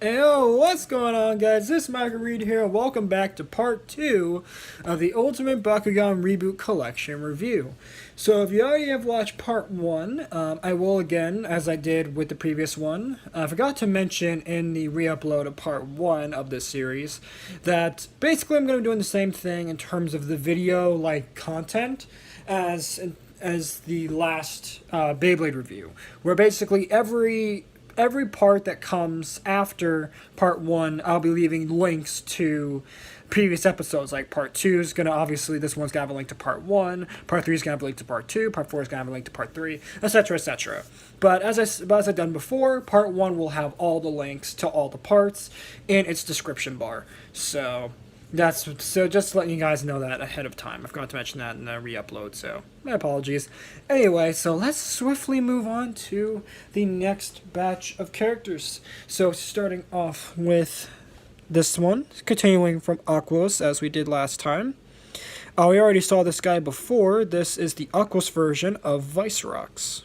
Yo, what's going on, guys? This is Marguerite here. Welcome back to part 2 of the Ultimate Bakugan Reboot Collection review. So, if you already have watched part 1, I will again, as I did with the previous one. I forgot to mention in the re-upload of part 1 of this series that basically I'm going to be doing the same thing in terms of the video-like content as the last Beyblade review, where basically every part that comes after part 1, I'll be leaving links to previous episodes. Like part 2 is going to, obviously, this one's going to have a link to part 1, part 3 is going to have a link to part 2, part 4 is going to have a link to part 3, etc., etc. But as I've done before, part 1 will have all the links to all the parts in its description bar. So just letting you guys know that ahead of time. I forgot to mention that in the re-upload, so my apologies. Anyway, so let's swiftly move on to the next batch of characters. So starting off with this one, continuing from Aquos as we did last time. We already saw this guy before. This is the Aquos version of Vicerox.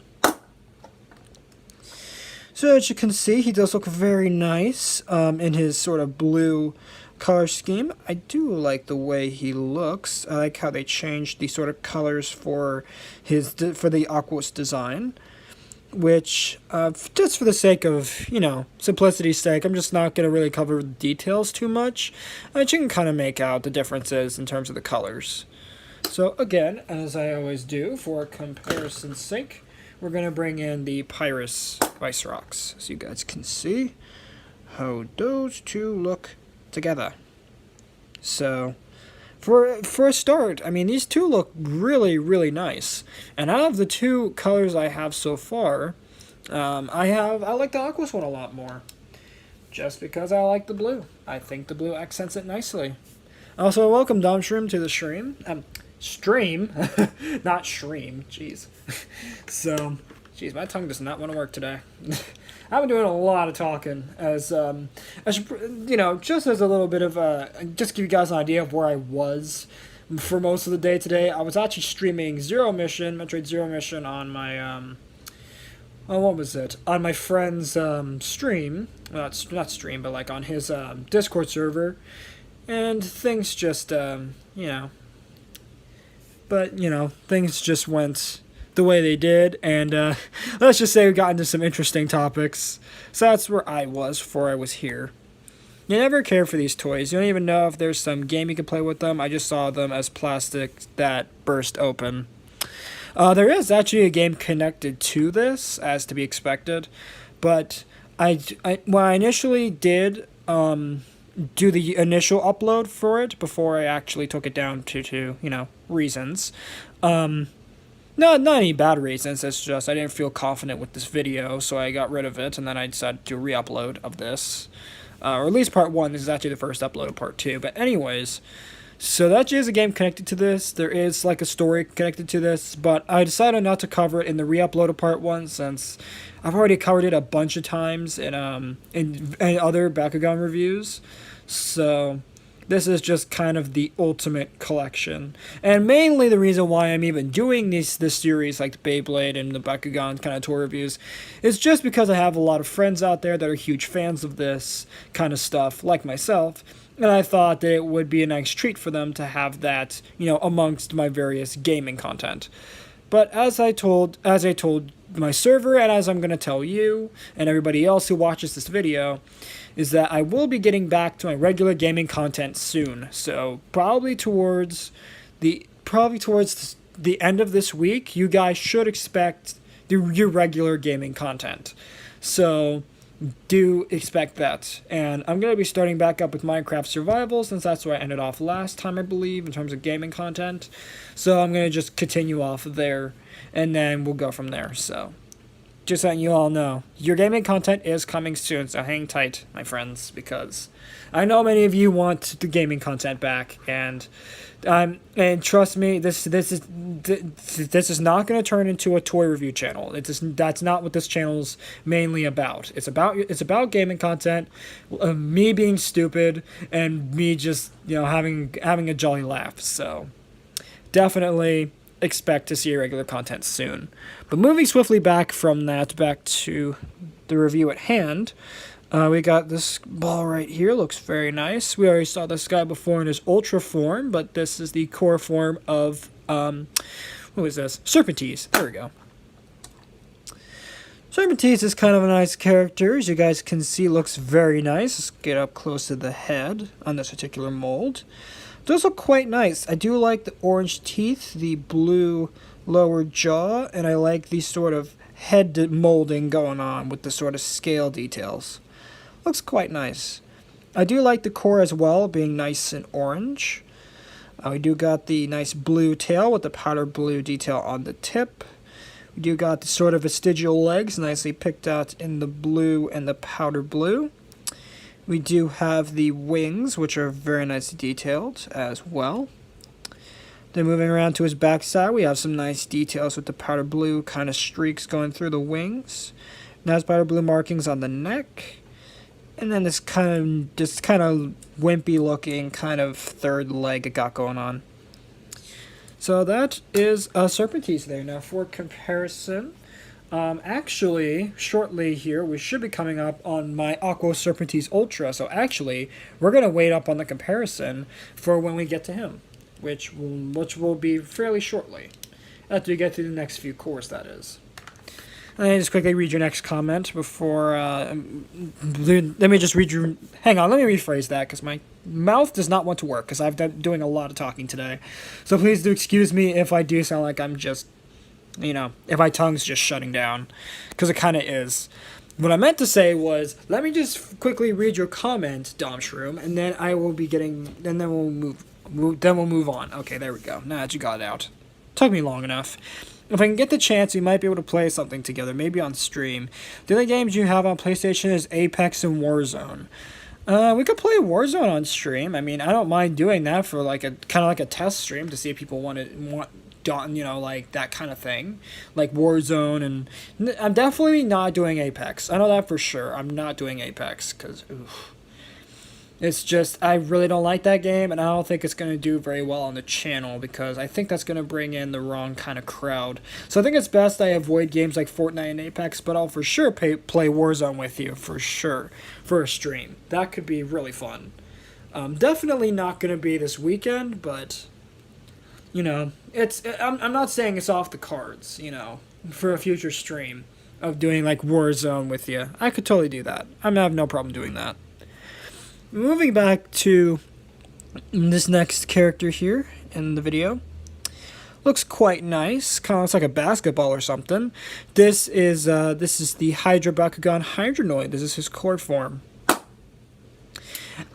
So as you can see, he does look very nice in his sort of blue color scheme. I do like the way he looks. I like how they changed the sort of colors for the Aquos design, which just for the sake of, simplicity's sake, I'm just not going to really cover the details too much, but you can kind of make out the differences in terms of the colors. So again, as I always do for comparison's sake, we're going to bring in the Pyrus Vicerox, so you guys can see how those two look together. So for a start, I mean, these two look really, really nice. And out of the two colors I have so far, I like the Aquos one a lot more, just because I like the blue. I think the blue accents it nicely. Also, welcome Dom Shroom to the stream. Stream, not stream. Jeez. So, jeez, my tongue does not want to work today. I've been doing a lot of talking, just as a little bit of just give you guys an idea of where I was for most of the day today. I was actually streaming Metroid Zero Mission on my, on my friend's stream, not stream, but like on his Discord server, and things just, things just went the way they did, and let's just say we got into some interesting topics. So that's where I was before I was here. You never care for these toys. You don't even know if there's some game you can play with them. I just saw them as plastic that burst open. There is actually a game connected to this, as to be expected, but when I initially did do the initial upload for it before I actually took it down to reasons. Not any bad reasons, it's just I didn't feel confident with this video, so I got rid of it, and then I decided to re-upload of this. Or at least part 1, this is actually the first upload of part 2, but anyways, so that is a game connected to this. There is like a story connected to this, but I decided not to cover it in the re-upload of part 1 since I've already covered it a bunch of times in other Bakugan reviews, so this is just kind of the ultimate collection. And mainly the reason why I'm even doing this series, like the Beyblade and the Bakugan kind of tour reviews, is just because I have a lot of friends out there that are huge fans of this kind of stuff, like myself. And I thought that it would be a nice treat for them to have that, amongst my various gaming content. But as I told my server, and as I'm going to tell you and everybody else who watches this video, is that I will be getting back to my regular gaming content soon. So probably towards the end of this week, you guys should expect your regular gaming content. So do expect that. And I'm going to be starting back up with Minecraft Survival, since that's where I ended off last time, I believe, in terms of gaming content. So I'm going to just continue off there, and then we'll go from there. So just letting you all know, your gaming content is coming soon, so hang tight, my friends, because I know many of you want the gaming content back, and trust me, this is not going to turn into a toy review channel. That's not what this channel's mainly about. It's about gaming content, me being stupid, and me just having a jolly laugh. So definitely expect to see regular content soon. But moving swiftly back from that, back to the review at hand, We got this ball right here. Looks very nice. We already saw this guy before in his Ultra form, but this is the core form of, what is this? Serpentese. There we go. Serpentese is kind of a nice character. As you guys can see, looks very nice. Let's get up close to the head on this particular mold. It does look quite nice. I do like the orange teeth, the blue lower jaw, and I like the sort of head molding going on with the sort of scale details. Looks quite nice. I do like the core as well, being nice and orange. We do got the nice blue tail with the powder blue detail on the tip. We do got the sort of vestigial legs nicely picked out in the blue and the powder blue. We do have the wings, which are very nicely detailed as well. Then moving around to his backside, we have some nice details with the powder blue kind of streaks going through the wings. Nice powder blue markings on the neck. And then this kind of wimpy looking kind of third leg it got going on. So that is a Serpentese there. Now for comparison, actually, shortly here, we should be coming up on my Aqua Serpentese Ultra. So actually, we're going to wait up on the comparison for when we get to him, which will be fairly shortly, after we get to the next few cores, that is. Let me just quickly read your next comment before, let me just read your, hang on, let me rephrase that, because my mouth does not want to work, because I've been doing a lot of talking today. So please do excuse me if I do sound like I'm just, if my tongue's just shutting down, because it kind of is. What I meant to say was, let me just quickly read your comment, Dom Shroom, and then I will be getting, and then we'll move on. Okay, there we go. Now that you got it out. Took me long enough. If I can get the chance, we might be able to play something together, maybe on stream. The other games you have on PlayStation is Apex and Warzone. We could play Warzone on stream. I mean, I don't mind doing that for like a kind of like a test stream to see if people want like that kind of thing, like Warzone. And I'm definitely not doing Apex. I know that for sure. I'm not doing Apex because it's just, I really don't like that game, and I don't think it's going to do very well on the channel, because I think that's going to bring in the wrong kind of crowd. So I think it's best I avoid games like Fortnite and Apex, but I'll for sure play Warzone with you, for sure, for a stream. That could be really fun. Definitely not going to be this weekend, but, I'm not saying it's off the cards, for a future stream of doing like Warzone with you. I could totally do that. I have no problem doing that. Moving back to this next character here in the video. Looks quite nice. Kind of looks like a basketball or something. This is the Hydra Bakugan Hydronoid. This is his core form.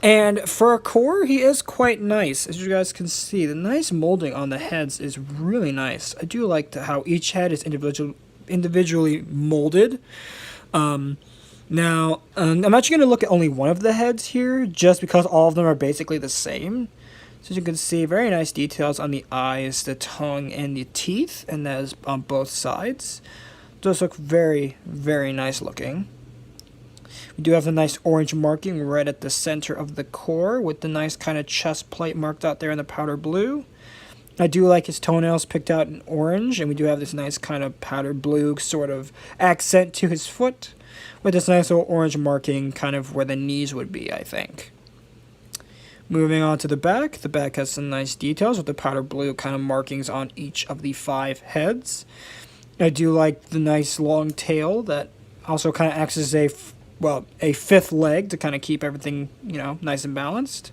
And for a core, he is quite nice. As you guys can see, the nice molding on the heads is really nice. I do like how each head is individually molded. Now, I'm actually going to look at only one of the heads here, just because all of them are basically the same. So as you can see, very nice details on the eyes, the tongue, and the teeth, and that is on both sides. Those look very, very nice looking. We do have the nice orange marking right at the center of the core, with the nice kind of chest plate marked out there in the powder blue. I do like his toenails picked out in orange, and we do have this nice kind of powder blue sort of accent to his foot, with this nice little orange marking kind of where the knees would be, I think. Moving on to the back has some nice details with the powder blue kind of markings on each of the 5 heads. I do like the nice long tail that also kind of acts as a 5th leg to kind of keep everything, nice and balanced.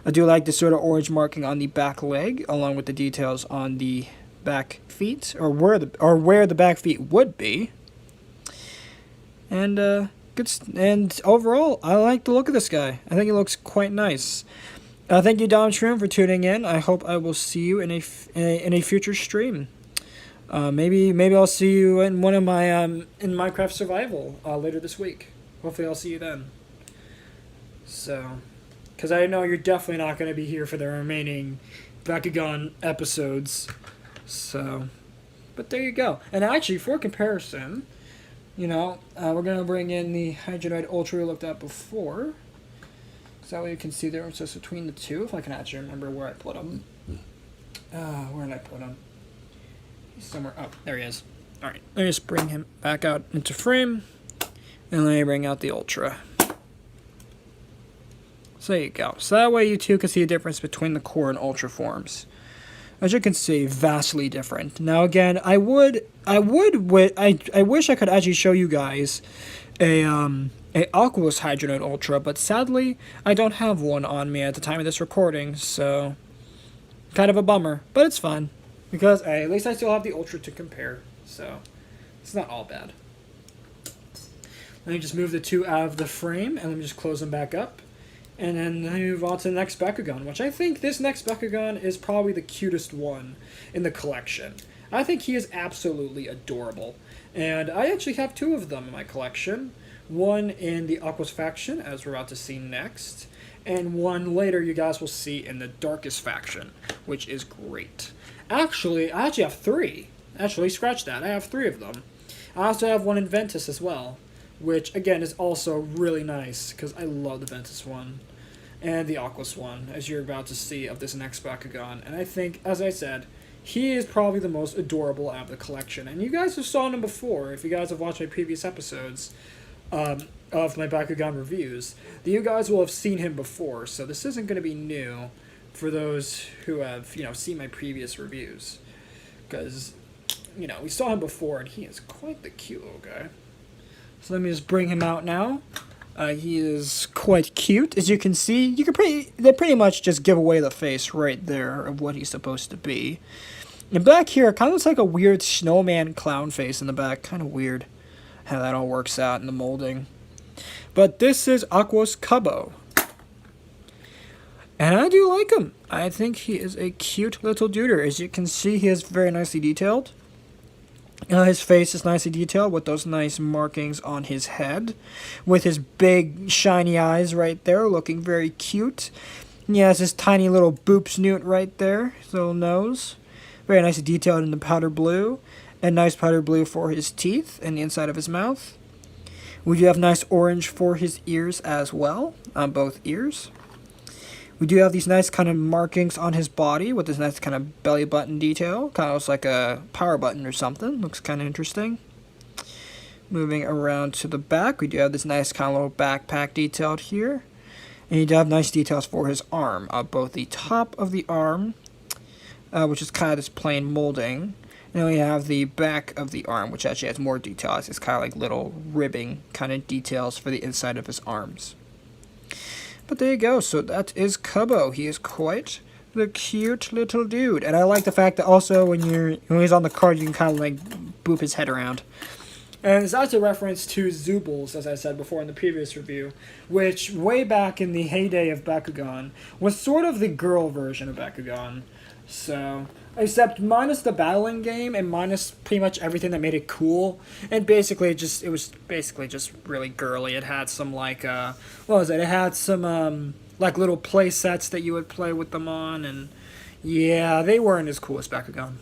I do like the sort of orange marking on the back leg, along with the details on the back feet, or where the back feet would be. And and overall, I like the look of this guy. I think he looks quite nice. Thank you, Dom Shroom, for tuning in. I hope I will see you in a future stream. Maybe I'll see you in one of my in Minecraft Survival later this week. Hopefully, I'll see you then. So, because I know you're definitely not going to be here for the remaining Bakugan episodes. So, but there you go. And actually, for comparison, we're going to bring in the Hydronoid Ultra we looked at before. So that way you can see the difference between the two, if I can actually remember where I put him. Where did I put him? He's somewhere. Oh, there he is. Alright, let me just bring him back out into frame. And let me bring out the Ultra. So there you go. So that way you too can see the difference between the core and ultra forms. As you can see, vastly different. Now again, I wish I could actually show you guys a Aquos Hydronote Ultra, but sadly I don't have one on me at the time of this recording, so kind of a bummer, but it's fine because at least I still have the Ultra to compare, so it's not all bad. Let me just move the two out of the frame and let me just close them back up. And then move on to the next Bakugan, which I think this next Bakugan is probably the cutest one in the collection. I think he is absolutely adorable. And I actually have two of them in my collection. One in the Aquos faction, as we're about to see next. And one later you guys will see in the Darkest faction, which is great. Actually, I actually have three. Actually, scratch that. I have three of them. I also have one in Ventus as well, which again is also really nice because I love the Ventus one and the Aquos one, as you're about to see of this next Bakugan. And I think, as I said, he is probably the most adorable out of the collection. And you guys have saw him before, if you guys have watched my previous episodes of my Bakugan reviews, that you guys will have seen him before. So this isn't going to be new for those who have, seen my previous reviews. Because, we saw him before, and he is quite the cute little guy. So let me just bring him out now. He is quite cute. As you can see, they pretty much just give away the face right there of what he's supposed to be. And back here, it kind of looks like a weird snowman clown face in the back. Kind of weird how that all works out in the molding. But this is Aquos Cubbo. And I do like him. I think he is a cute little duder. As you can see, he is very nicely detailed. His face is nicely detailed with those nice markings on his head, with his big shiny eyes right there, looking very cute. And he has his tiny little boop snoot right there, his little nose. Very nicely detailed in the powder blue, and nice powder blue for his teeth and the inside of his mouth. We do have nice orange for his ears as well, on both ears. We do have these nice kind of markings on his body with this nice kind of belly button detail. Kind of looks like a power button or something. Looks kind of interesting. Moving around to the back, we do have this nice kind of little backpack detailed here. And you do have nice details for his arm. Both the top of the arm, which is kind of this plain molding. And then we have the back of the arm, which actually has more details. It's kind of like little ribbing kind of details for the inside of his arms. But there you go, so that is Cubbo. He is quite the cute little dude. And I like the fact that also when he's on the card, you can kind of like boop his head around. And it's also a reference to Zoobles, as I said before in the previous review, which way back in the heyday of Bakugan was sort of the girl version of Bakugan. So, except minus the battling game and minus pretty much everything that made it cool. And basically it was basically just really girly. It had some like what was it? It had some like little play sets that you would play with them on, and yeah, they weren't as cool as Bakugan.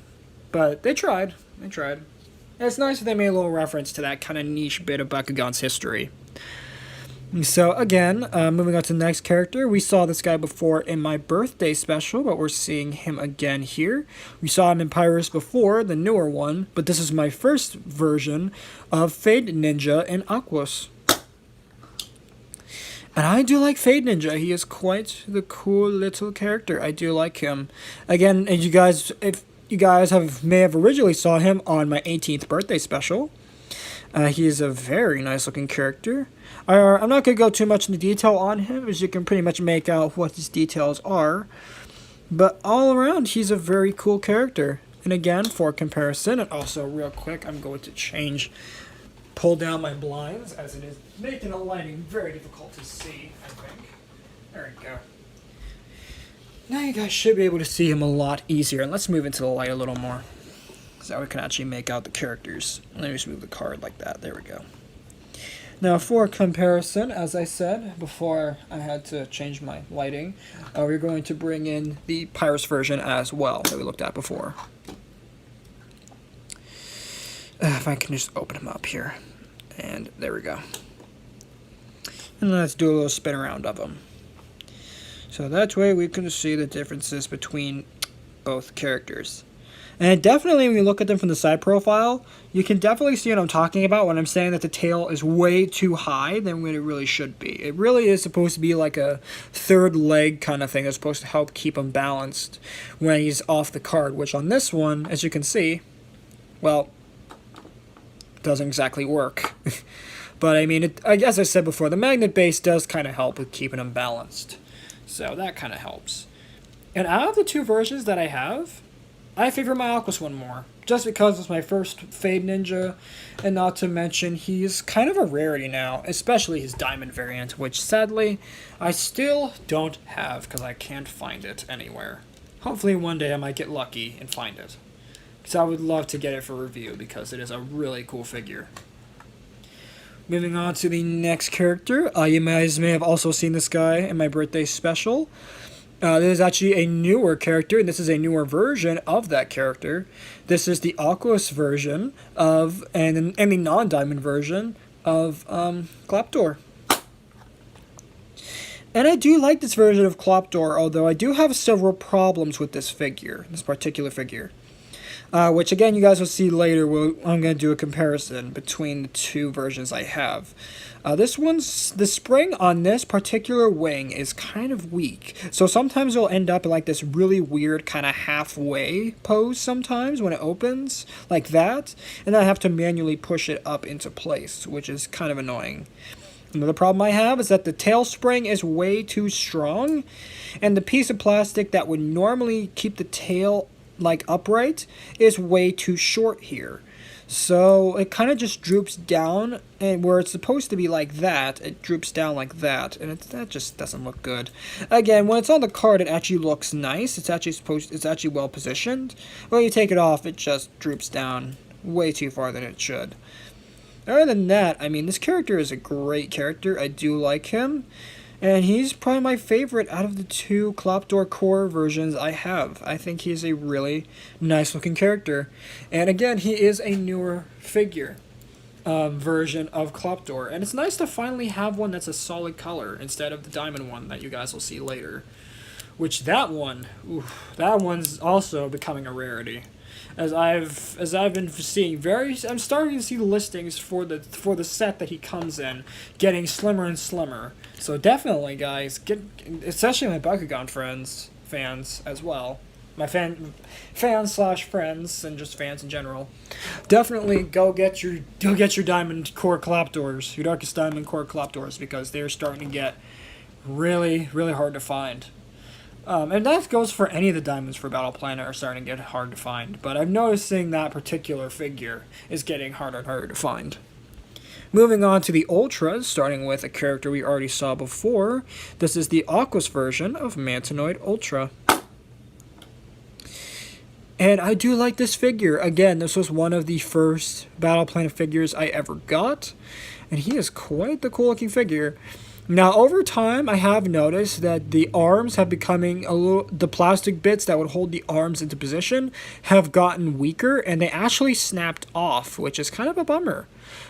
But they tried. They tried. And it's nice that they made a little reference to that kind of niche bit of Bakugan's history. So again, moving on to the next character, we saw this guy before in my birthday special, but we're seeing him again here. We saw him in Pyrus before, the newer one, but this is my first version of Fade Ninja in Aquos. And I do like Fade Ninja. He is quite the cool little character. I do like him. Again, if you guys may have originally saw him on my 18th birthday special. He is a very nice looking character. I'm not going to go too much into detail on him, as you can pretty much make out what his details are. But all around, he's a very cool character. And again, for comparison, and also real quick, I'm going to pull down my blinds, as it is making the lighting very difficult to see, I think. There we go. Now you guys should be able to see him a lot easier. And let's move into the light a little more, so we can actually make out the characters. Let me just move the card like that. There we go. Now, for comparison, as I said before I had to change my lighting, we're going to bring in the Pyrus version as well that we looked at before. If I can just open him up here. And there we go. And let's do a little spin around of him. So that way we can see the differences between both characters. And definitely when you look at them from the side profile, you can definitely see what I'm talking about when I'm saying that the tail is way too high than what it really should be. It really is supposed to be like a third leg kind of thing that's supposed to help keep him balanced when he's off the card, which on this one, as you can see, well, doesn't exactly work. But I mean, as I said before, the magnet base does kind of help with keeping him balanced. So that kind of helps. And out of the two versions that I have, I favor my Aquos one more, just because it's my first Fade Ninja, and not to mention he's kind of a rarity now, especially his Diamond variant, which sadly I still don't have because I can't find it anywhere. Hopefully one day I might get lucky and find it, because I would love to get it for review because it is a really cool figure. Moving on to the next character, you guys may have also seen this guy in my birthday special. This is actually a newer character, and this is a newer version of that character. This is the Aquos version of, and the non-diamond version of Klaptor. And I do like this version of Klaptor, although I do have several problems with this figure, this particular figure. Which again, you guys will see later. I'm going to do a comparison between the two versions I have. The spring on this particular wing is kind of weak. So sometimes it'll end up in like this really weird kind of halfway pose sometimes when it opens, like that. And then I have to manually push it up into place, which is kind of annoying. Another problem I have is that the tail spring is way too strong. And the piece of plastic that would normally keep the tail like upright is way too short here. So it kind of just droops down, and where it's supposed to be like that, it droops down like that, and that just doesn't look good. Again, when it's on the card, it actually looks nice. It's actually well positioned. When you take it off, it just droops down way too far than it should. Other than that, I mean, this character is a great character. I do like him. And he's probably my favorite out of the two Klaptor core versions I have. I think he's a really nice looking character. And again, he is a newer figure version of Klaptor. And it's nice to finally have one that's a solid color instead of the diamond one that you guys will see later. Which that one's also becoming a rarity. As I've been seeing I'm starting to see listings for the set that he comes in getting slimmer and slimmer. So definitely, guys, especially my Bakugan fans as well, my fans/friends and just fans in general. Definitely go get your Diamond Core Klaptors, your Darkest Diamond Core Klaptors, because they're starting to get really, really hard to find. And that goes for any of the diamonds for Battle Planet are starting to get hard to find. But I'm noticing that particular figure is getting harder and harder to find. Moving on to the Ultras, starting with a character we already saw before. This is the Aquos version of Mantanoid Ultra. And I do like this figure. Again, this was one of the first Battle Planet figures I ever got. And he is quite the cool looking figure. Now, over time, I have noticed that the arms have becoming the plastic bits that would hold the arms into position have gotten weaker, and they actually snapped off, which is kind of a bummer.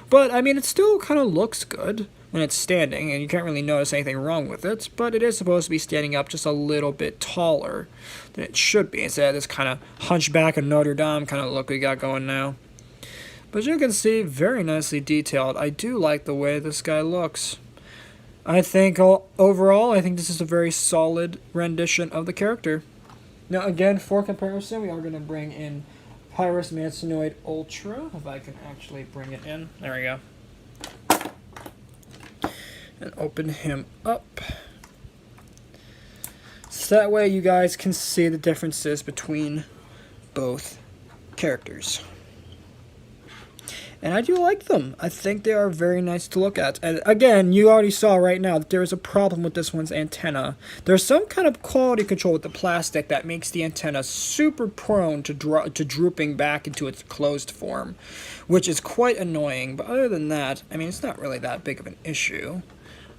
But, I mean, it still kind of looks good when it's standing, and you can't really notice anything wrong with it, but it is supposed to be standing up just a little bit taller than it should be, instead of this kind of hunchback and Notre Dame kind of look we got going now. But as you can see, very nicely detailed. I do like the way this guy looks. I think overall, I think this is a very solid rendition of the character. Now, again, for comparison, we are going to bring in Pyrus Mantanoid Ultra, if I can actually bring it in. There we go. And open him up. So that way you guys can see the differences between both characters. And I do like them. I think they are very nice to look at. And again, you already saw right now that there is a problem with this one's antenna. There's some kind of quality control with the plastic that makes the antenna super prone to drooping back into its closed form, which is quite annoying. But other than that, I mean, it's not really that big of an issue.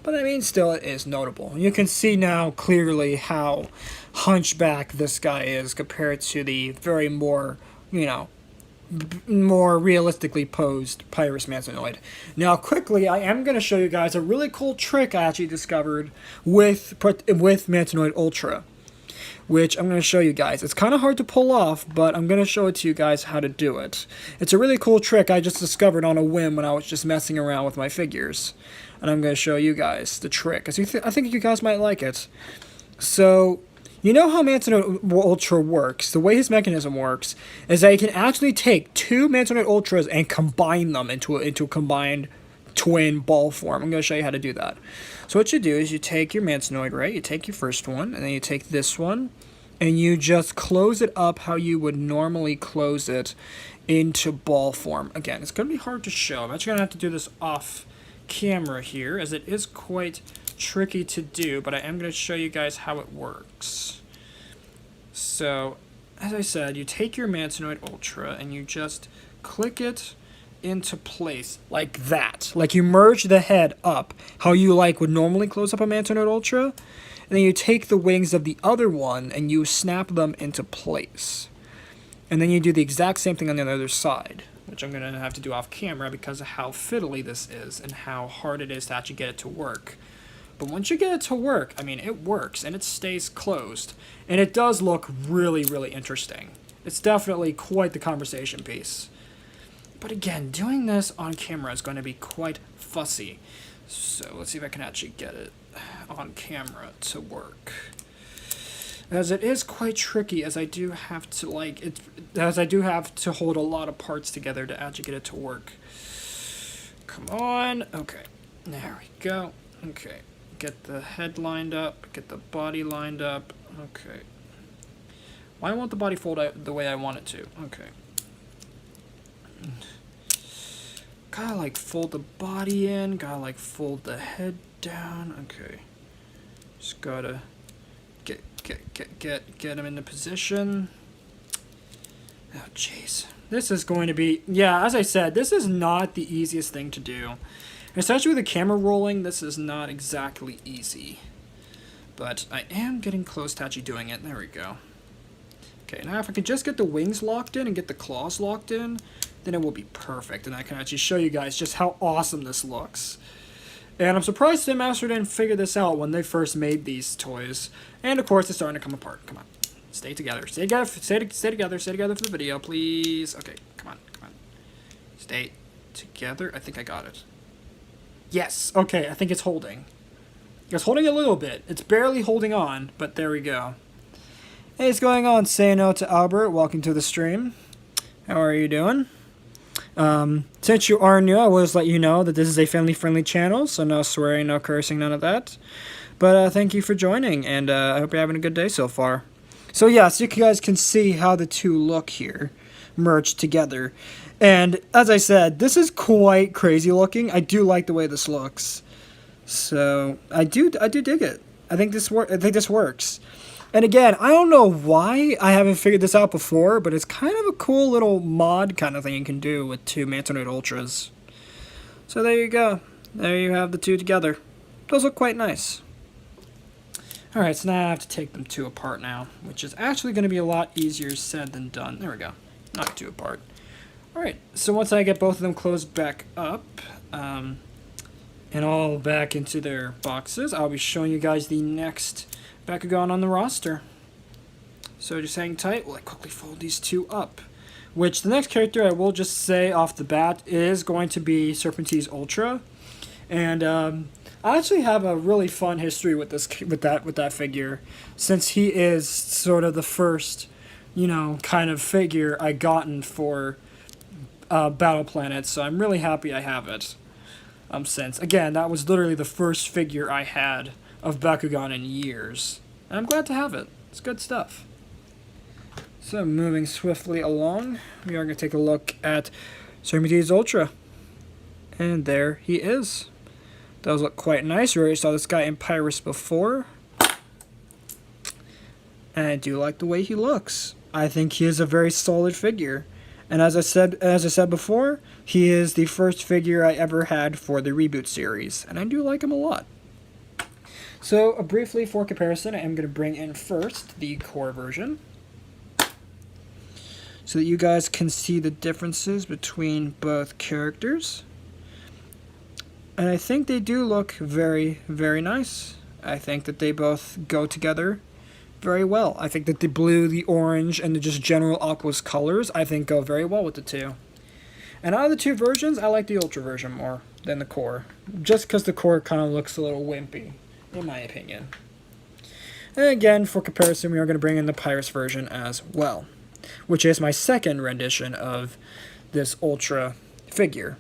But I mean, still, it is notable. You can see now clearly how hunchback this guy is compared to the very more, more realistically posed Pyrus Mantanoid. Now, quickly, I am going to show you guys a really cool trick I actually discovered with Mantanoid Ultra. which I'm going to show you guys. It's kind of hard to pull off, but I'm going to show it to you guys how to do it. It's a really cool trick I just discovered on a whim when I was just messing around with my figures. And I'm going to show you guys the trick, because I think you guys might like it. So, you know how Mantonoid Ultra works? The way his mechanism works is that you can actually take two Mantonoid Ultras and combine them into a combined twin ball form. I'm going to show you how to do that. So what you do is you take your Mantonoid, right? You take your first one, and then you take this one, and you just close it up how you would normally close it into ball form. Again, it's going to be hard to show. I'm actually going to have to do this off camera here, as it is quite tricky to do, but I am going to show you guys how it works. So, as I said, you take your Mantonoid Ultra, and you just click it into place like that. Like you merge the head up how you would normally close up a Mantonoid Ultra, and then you take the wings of the other one and you snap them into place. And then you do the exact same thing on the other side, which I'm going to have to do off camera because of how fiddly this is and how hard it is to actually get it to work. But once you get it to work, I mean, it works and it stays closed. And it does look really, really interesting. It's definitely quite the conversation piece. But again, doing this on camera is going to be quite fussy. So let's see if I can actually get it on camera to work. As it is quite tricky, as I do have to hold a lot of parts together to actually get it to work. Come on. Okay. There we go. Okay. Get the head lined up. Get the body lined up. Okay. Why won't the body fold out the way I want it to? Okay. Gotta fold the body in, gotta fold the head down. Okay. Just gotta get him into position. Oh jeez. This is going to be, yeah, as I said, this is not the easiest thing to do. Especially with the camera rolling, this is not exactly easy. But I am getting close to actually doing it. There we go. Okay, now if I can just get the wings locked in and get the claws locked in, then it will be perfect. And I can actually show you guys just how awesome this looks. And I'm surprised Sim Master didn't figure this out when they first made these toys. And of course, it's starting to come apart. Come on. Stay together. Stay together. Stay together. Stay together for the video, please. Okay, come on. Come on. Stay together. I think I got it. Yes. Okay, I think it's holding. It's holding a little bit. It's barely holding on, but there we go. Hey, what's going on? Say no to Albert. Welcome to the stream. How are you doing? Since you are new, I will just let you know that this is a family-friendly channel, so no swearing, no cursing, none of that. But thank you for joining, and I hope you're having a good day so far. So yes, you guys can see how the two look here, merged together. And as I said, this is quite crazy looking. I do like the way this looks. So I do dig it. I think this works. And again, I don't know why I haven't figured this out before, but it's kind of a cool little mod kind of thing you can do with two Mantonoid Ultras. So there you go. There you have the two together. Those look quite nice. Alright, so now I have to take them two apart now, which is actually going to be a lot easier said than done. There we go. Not two apart. Alright, so once I get both of them closed back up, and all back into their boxes, I'll be showing you guys the next Bakugan on the roster. So just hang tight while I quickly fold these two up. Which the next character I will just say off the bat is going to be Serpentine's Ultra. And I actually have a really fun history with that figure, since he is sort of the first, kind of figure I gotten for Battle Planet. So I'm really happy I have it. Since again, that was literally the first figure I had of Bakugan in years. And I'm glad to have it. It's good stuff. So moving swiftly along, we are going to take a look at Serpentine's Ultra. And there he is. Does look quite nice. We already saw this guy in Pyrus before. And I do like the way he looks. I think he is a very solid figure. And as I said before, he is the first figure I ever had for the Reboot series. And I do like him a lot. So, briefly for comparison, I am going to bring in first the core version, so that you guys can see the differences between both characters. And I think they do look very, very nice. I think that they both go together very well. I think that the blue, the orange, and the just general aqueous colors, I think, go very well with the two. And out of the two versions, I like the Ultra version more than the Core. Just because the Core kind of looks a little wimpy, in my opinion. And again, for comparison, we are going to bring in the Pyrus version as well, which is my second rendition of this Ultra figure.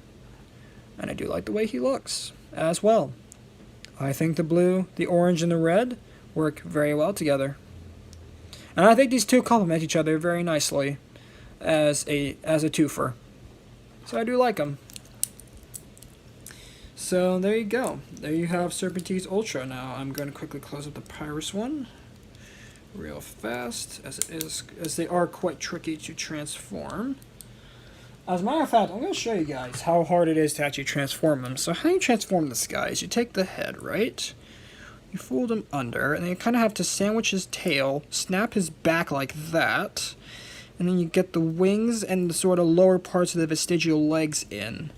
And I do like the way he looks as well. I think the blue, the orange, and the red work very well together. And I think these two complement each other very nicely as a twofer. So I do like them. So there you go. There you have Serpentine's Ultra. Now I'm going to quickly close up the Pyrus one real fast, as they are quite tricky to transform. As a matter of fact, I'm going to show you guys how hard it is to actually transform them. So how you transform this guy is you take the head, right? You fold him under, and then you kind of have to sandwich his tail, snap his back like that, and then you get the wings and the sort of lower parts of the vestigial legs in.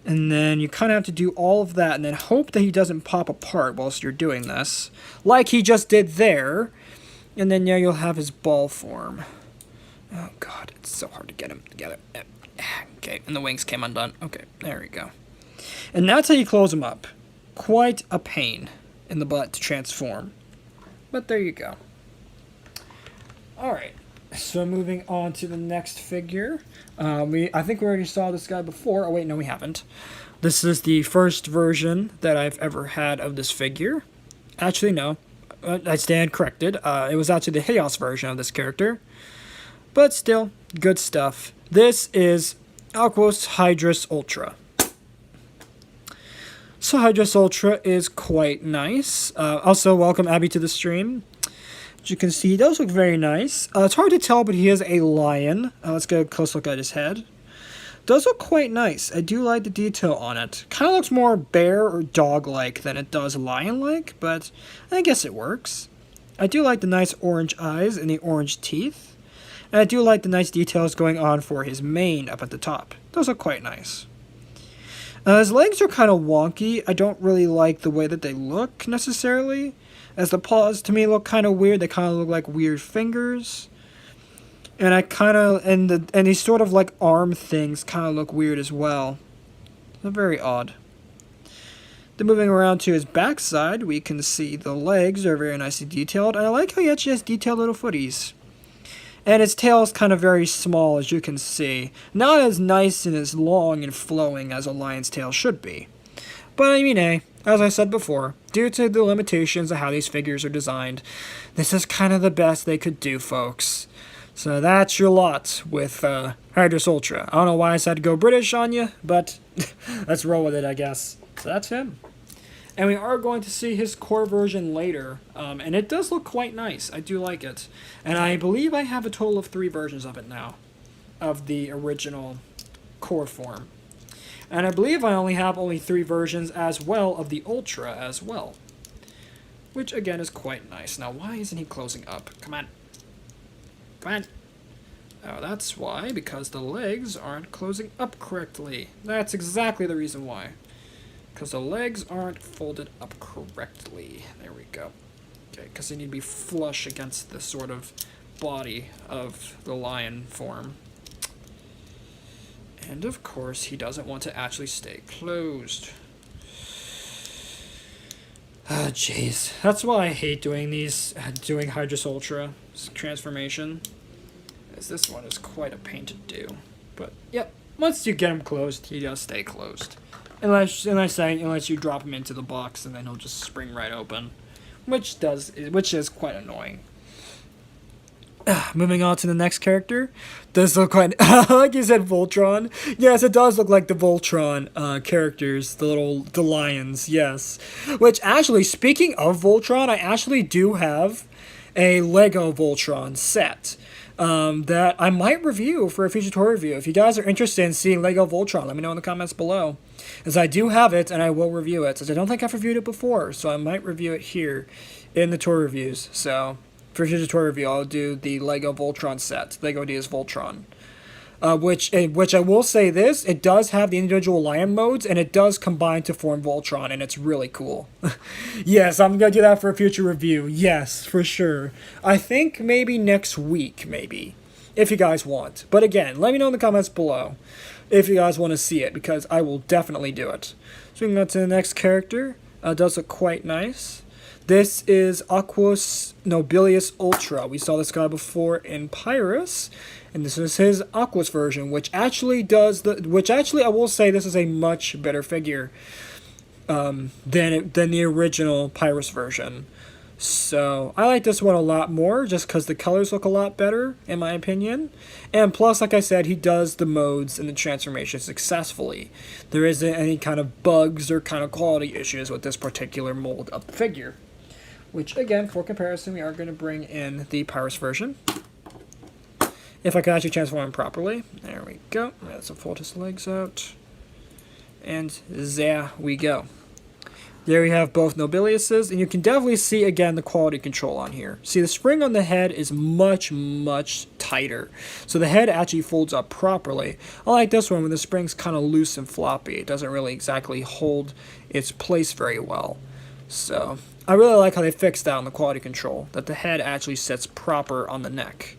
And then you kind of have to do all of that and then hope that he doesn't pop apart whilst you're doing this, like he just did there. And then, yeah, you'll have his ball form. Oh, God, it's so hard to get him together. Okay, and the wings came undone. Okay, there we go. And that's how you close him up. Quite a pain in the butt to transform. But there you go. Alright, so moving on to the next figure. I think we already saw this guy before. Oh, wait, no, we haven't. This is the first version that I've ever had of this figure. Actually, no. I stand corrected. It was actually the Chaos version of this character. But still, good stuff. This is Aquos Hydrus Ultra. So Hydrus Ultra is quite nice. Also, welcome Abby to the stream. As you can see, he does look very nice. It's hard to tell, but he is a lion. Let's get a close look at his head. Does look quite nice. I do like the detail on it. Kind of looks more bear or dog-like than it does lion-like, but I guess it works. I do like the nice orange eyes and the orange teeth. And I do like the nice details going on for his mane up at the top. Those look quite nice. His legs are kind of wonky. I don't really like the way that they look, necessarily. As the paws, to me, look kind of weird. They kind of look like weird fingers. And and these sort of like arm things kind of look weird as well. They're very odd. Then moving around to his backside, we can see the legs are very nicely detailed. And I like how he actually has detailed little footies. And his tail is kind of very small, as you can see. Not as nice and as long and flowing as a lion's tail should be. But I mean, hey, as I said before, due to the limitations of how these figures are designed, this is kind of the best they could do, folks. So that's your lot with Hydrus Ultra. I don't know why I decided to go British on you, but let's roll with it, I guess. So that's him. And we are going to see his core version later, and it does look quite nice. I do like it. And I believe I have a total of 3 versions of it now, of the original core form. And I believe I only have 3 versions as well of the Ultra as well, which again is quite nice. Now, why isn't he closing up? Come on. Come on. Oh, that's why, because the legs aren't closing up correctly. That's exactly the reason why. Because the legs aren't folded up correctly. There we go. Okay, because they need to be flush against the sort of body of the lion form. And of course, he doesn't want to actually stay closed. Ah, jeez. That's why I hate doing Hydrus Ultra transformation. As this one is quite a pain to do. But, yep, once you get him closed, he does stay closed. Unless you drop him into the box, and then he'll just spring right open. Which is quite annoying. Moving on to the next character. Does look quite like you said, Voltron. Yes, it does look like the Voltron characters, the lions, yes. Which actually, speaking of Voltron, I actually do have a Lego Voltron set that I might review for a future toy review. If you guys are interested in seeing Lego Voltron, let me know in the comments below. As I do have it, and I will review it. As I don't think I've reviewed it before, so I might review it here in the toy reviews. So, for future toy review, I'll do the Lego Voltron set. Lego Ideas Voltron. which I will say this, it does have the individual lion modes, and it does combine to form Voltron, and it's really cool. Yes, I'm going to do that for a future review. Yes, for sure. I think maybe next week, maybe, if you guys want. But again, let me know in the comments below if you guys want to see it, because I will definitely do it. So we can go to the next character. Does look quite nice. This is Aquos Nobilius Ultra. We saw this guy before in Pyrus, and this is his Aquos version, which actually I will say this is a much better figure than the original Pyrus version. So I like this one a lot more, just because the colors look a lot better, in my opinion. And plus, like I said, he does the modes and the transformation successfully. There isn't any kind of bugs or kind of quality issues with this particular mold of the figure. Which, again, for comparison, we are going to bring in the Pyrus version. If I can actually transform him properly. There we go. Let's fold his legs out. And there we go. There we have both Nobiliuses, and you can definitely see, again, the quality control on here. See, the spring on the head is much, much tighter. So the head actually folds up properly. Unlike this one, when the spring's kind of loose and floppy, it doesn't really exactly hold its place very well. So I really like how they fixed that on the quality control, that the head actually sits proper on the neck.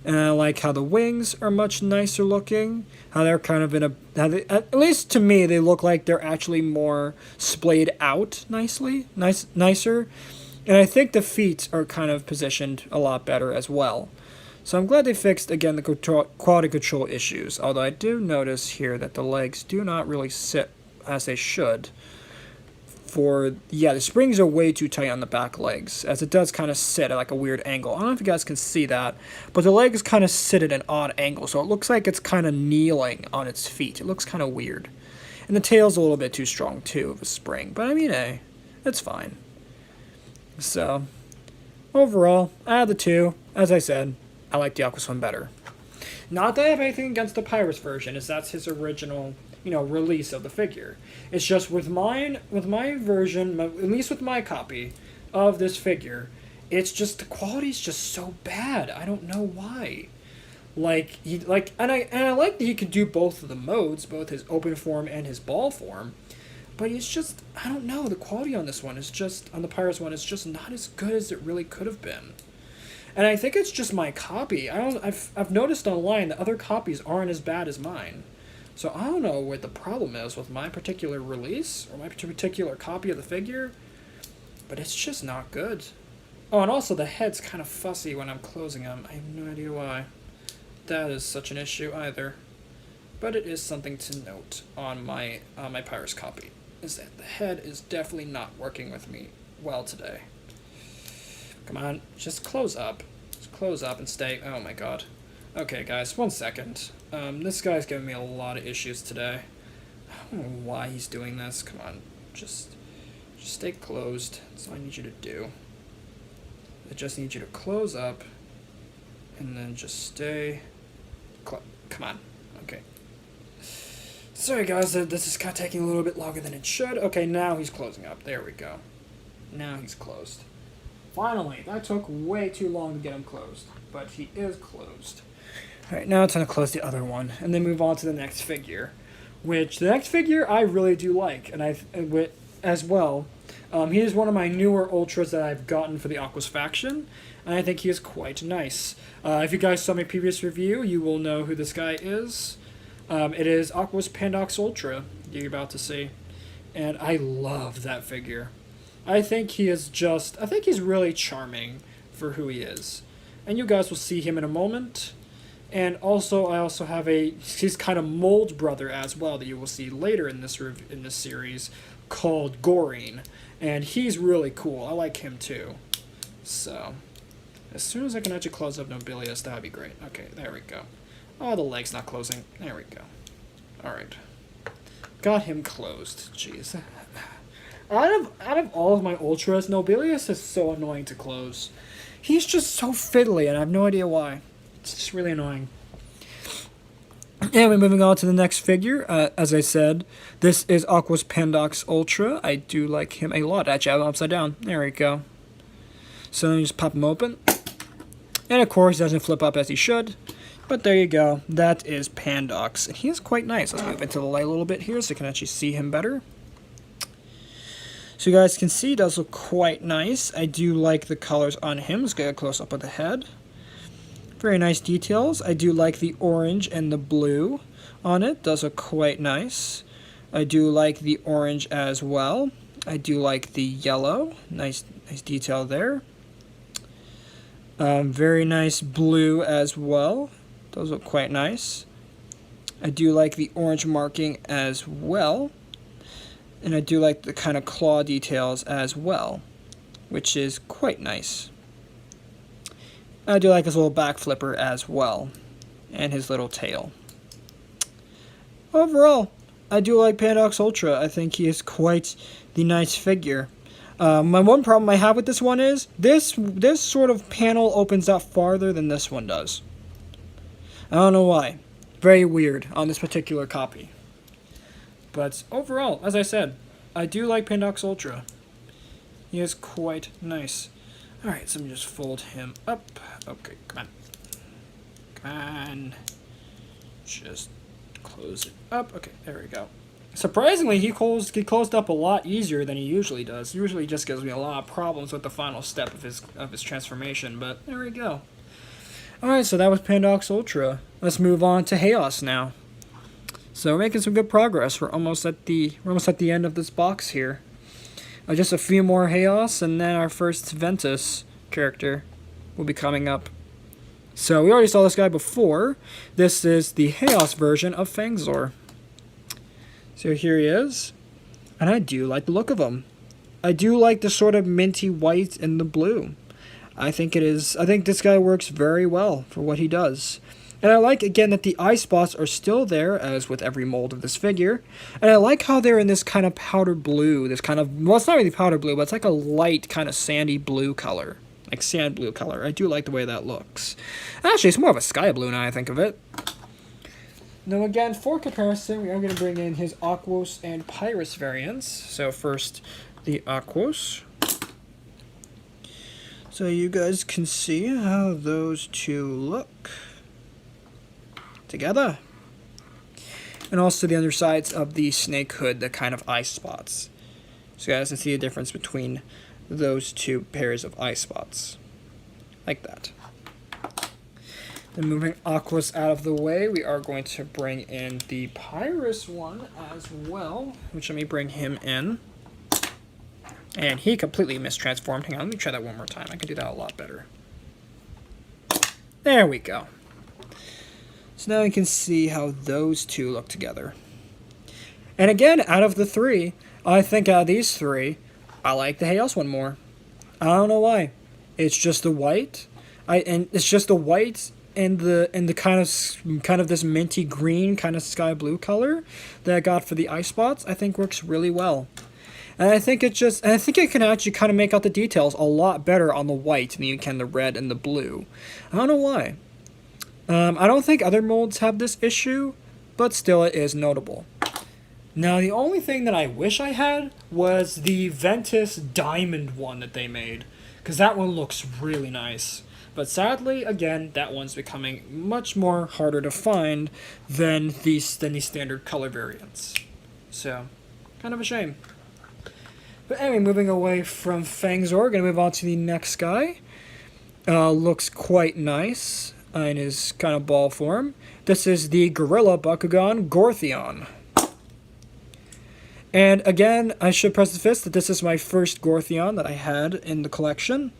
And I like how the wings are much nicer looking. How they're kind of at least to me, they look like they're actually more splayed out nicer. And I think the feet are kind of positioned a lot better as well. So I'm glad they fixed, again, the quality control issues. Although I do notice here that the legs do not really sit as they should. The springs are way too tight on the back legs, as it does kind of sit at like a weird angle. I don't know if you guys can see that, but the legs kind of sit at an odd angle, so it looks like it's kind of kneeling on its feet. It looks kind of weird. And the tail's a little bit too strong, too, of a spring. But I mean, hey, it's fine. So, overall, out of the two, as I said, I like the Aquos one better. Not that I have anything against the Pyrus version, as that's his original release of the figure. It's just with my version, at least with my copy of this figure, it's just the quality's just so bad. I don't know why. And I like that he could do both of the modes, both his open form and his ball form. But it's just, I don't know, the quality on this one is just, on the Pyrus one, is just not as good as it really could have been. And I think it's just my copy. I've noticed online that other copies aren't as bad as mine. So I don't know what the problem is with my particular release, or my particular copy of the figure, but it's just not good. Oh, and also the head's kind of fussy when I'm closing them. I have no idea why. That is such an issue either. But it is something to note on my Pyrus copy, is that the head is definitely not working with me well today. Come on, just close up. Just close up and stay. Oh my god. Okay, guys, 1 second. This guy's giving me a lot of issues today. I don't know why he's doing this. Come on, just stay closed. That's all I need you to do. I just need you to close up, and then just stay. Come on. Okay. Sorry, guys. This is kind of taking a little bit longer than it should. Okay, now he's closing up. There we go. Now he's closed. Finally, that took way too long to get him closed, but he is closed. Alright, now it's time to close the other one, and then move on to the next figure, which the next figure I really do like, and as well. He is one of my newer Ultras that I've gotten for the Aquos faction, and I think he is quite nice. If you guys saw my previous review, you will know who this guy is. It is Aquos Pt.2 Ultra you're about to see, and I love that figure. I think he's really charming for who he is. And you guys will see him in a moment. And also, I also have his kind of mold brother as well that you will see later in this series, called Gorine. And he's really cool. I like him too. So, as soon as I can actually close up Nobilius, that would be great. Okay, there we go. Oh, the leg's not closing. There we go. Alright. Got him closed. Jeez. Out of all of my Ultras, Nobilius is so annoying to close. He's just so fiddly, and I have no idea why. It's just really annoying. Anyway, moving on to the next figure. As I said, this is Aquos Pt.2 Ultra. I do like him a lot. Actually, I have him upside down. There we go. So then you just pop him open. And of course, he doesn't flip up as he should. But there you go. That is Pandox. And he is quite nice. Let's move into the light a little bit here so you can actually see him better. So you guys can see he does look quite nice. I do like the colors on him. Let's get a close-up of the head. Very nice details. I do like the orange and the blue on it. Does look quite nice. I do like the orange as well. I do like the yellow. Nice detail there. Very nice blue as well. Those look quite nice. I do like the orange marking as well. And I do like the kind of claw details as well, which is quite nice. I do like his little back flipper as well, and his little tail. Overall, I do like Pandox Ultra. I think he is quite the nice figure. My one problem I have with this one is this sort of panel opens up farther than this one does. I don't know why. Very weird on this particular copy. But overall, as I said, I do like Pandox Ultra. He is quite nice. Alright, so let me just fold him up. Okay, come on. Come on. Just close it up. Okay, there we go. Surprisingly, he closed up a lot easier than he usually does. He usually just gives me a lot of problems with the final step of his transformation, but there we go. Alright, so that was Pandox Ultra. Let's move on to Chaos now. So we're making some good progress. We're almost at the end of this box here. Just a few more Chaos, and then our first Ventus character will be coming up. So we already saw this guy before. This is the Chaos version of Fangzor. So here he is, and I do like the look of him. I do like the sort of minty white and the blue. I think this guy works very well for what he does. And I like, again, that the eye spots are still there, as with every mold of this figure. And I like how they're in this kind of powder blue, this kind of, well, it's not really powder blue, but it's like a light kind of sandy blue color. Like sand blue color. I do like the way that looks. Actually, it's more of a sky blue now I think of it. Now again, for comparison, we are going to bring in his Aquos and Pyrus variants. So first, the Aquos. So you guys can see how those two look together. And also the undersides of the snake hood, the kind of eye spots. So you guys can see the difference between those two pairs of eye spots. Like that. Then moving Aquos out of the way, we are going to bring in the Pyrus one as well. Which, let me bring him in. And he completely mistransformed. Hang on, let me try that one more time. I can do that a lot better. There we go. So now you can see how those two look together. And again, out of the three, I think out of these three, I like the Chaos one more. I don't know why. It's just the white. It's just the white and the kind of this minty green kind of sky blue color that I got for the eye spots. I think works really well. And I think it can actually kind of make out the details a lot better on the white than you can the red and the blue. I don't know why. I don't think other molds have this issue, but still it is notable. Now, the only thing that I wish I had was the Ventus Diamond one that they made, because that one looks really nice. But sadly, again, that one's becoming much more harder to find than the standard color variants. So, kind of a shame. But anyway, moving away from Fangzor, going to move on to the next guy. Looks quite nice in his kind of ball form. This is the Gorilla Bakugan Gortheon. And again, I should preface that this is my first Gortheon that I had in the collection.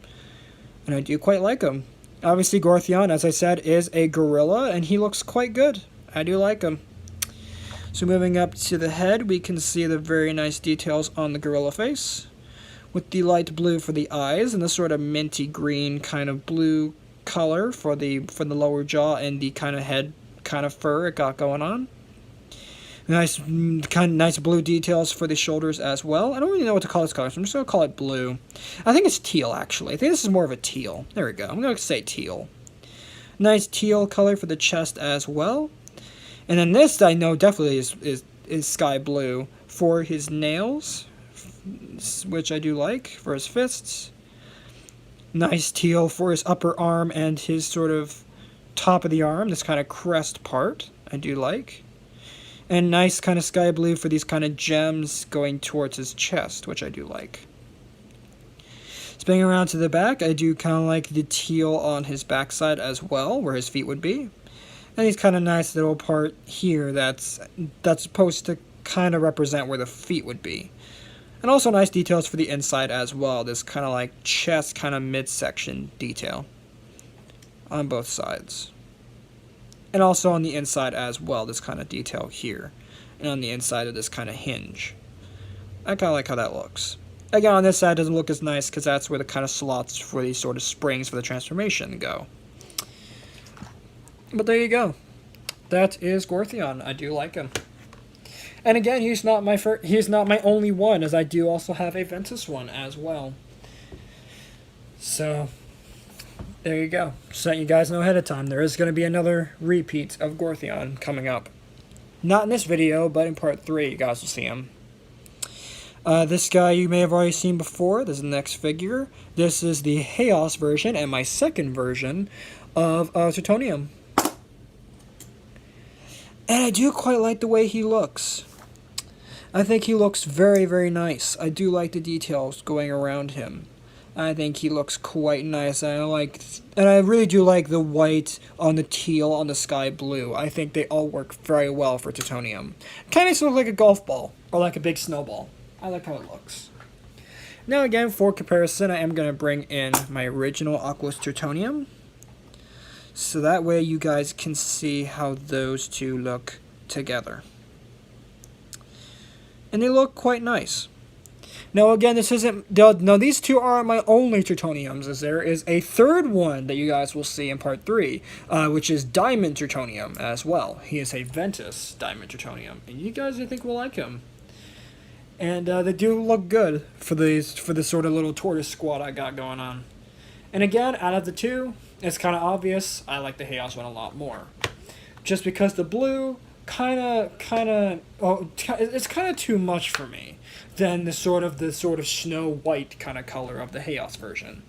And I do quite like him. Obviously, Gortheon, as I said, is a gorilla, and he looks quite good. I do like him. So moving up to the head, we can see the very nice details on the gorilla face, with the light blue for the eyes, and the sort of minty green kind of blue color for the lower jaw and the kind of head kind of fur it got going on. Nice blue details for the shoulders as well. I don't really know what to call this color, so I'm just going to call it blue. I think it's teal, actually. I think this is more of a teal. There we go. I'm going to say teal. Nice teal color for the chest as well. And then this, I know, definitely is sky blue for his nails, which I do like, for his fists. Nice teal for his upper arm and his sort of top of the arm, this kind of crest part, I do like. And nice kind of sky blue for these kind of gems going towards his chest, which I do like. Spinning around to the back, I do kind of like the teal on his backside as well, where his feet would be. And these kind of nice little part here that's supposed to kind of represent where the feet would be. And also nice details for the inside as well, this kind of like chest kind of midsection detail on both sides. And also on the inside as well, this kind of detail here. And on the inside of this kind of hinge. I kind of like how that looks. Again, on this side it doesn't look as nice because that's where the kind of slots for these sort of springs for the transformation go. But there you go. That is Gortheon. I do like him. And again, he's not my only one, as I do also have a Ventus one as well. So there you go. Just letting you guys know ahead of time. There is going to be another repeat of Gortheon coming up. Not in this video, but in part 3, you guys will see him. This guy you may have already seen before. This is the next figure. This is the Chaos version and my second version of Tritonium. And I do quite like the way he looks. I think he looks very, very nice. I do like the details going around him. I think he looks quite nice, and I really do like the white on the teal on the sky blue. I think they all work very well for Tritonium. Kind of makes it look like a golf ball, or like a big snowball. I like how it looks. Now again, for comparison, I am going to bring in my original Aquos Tritonium. So that way you guys can see how those two look together. And they look quite nice. Now again, these two aren't my only Tritoniums, as there is a third one that you guys will see in part 3, which is Diamond Tritonium as well. He is a Ventus Diamond Tritonium, and you guys I think will like him. And they do look good for the sort of little tortoise squad I got going on. And again, out of the two, it's kind of obvious I like the Chaos one a lot more, just because the blue it's kind of too much for me than the sort of Snow White kind of color of the Chaos version.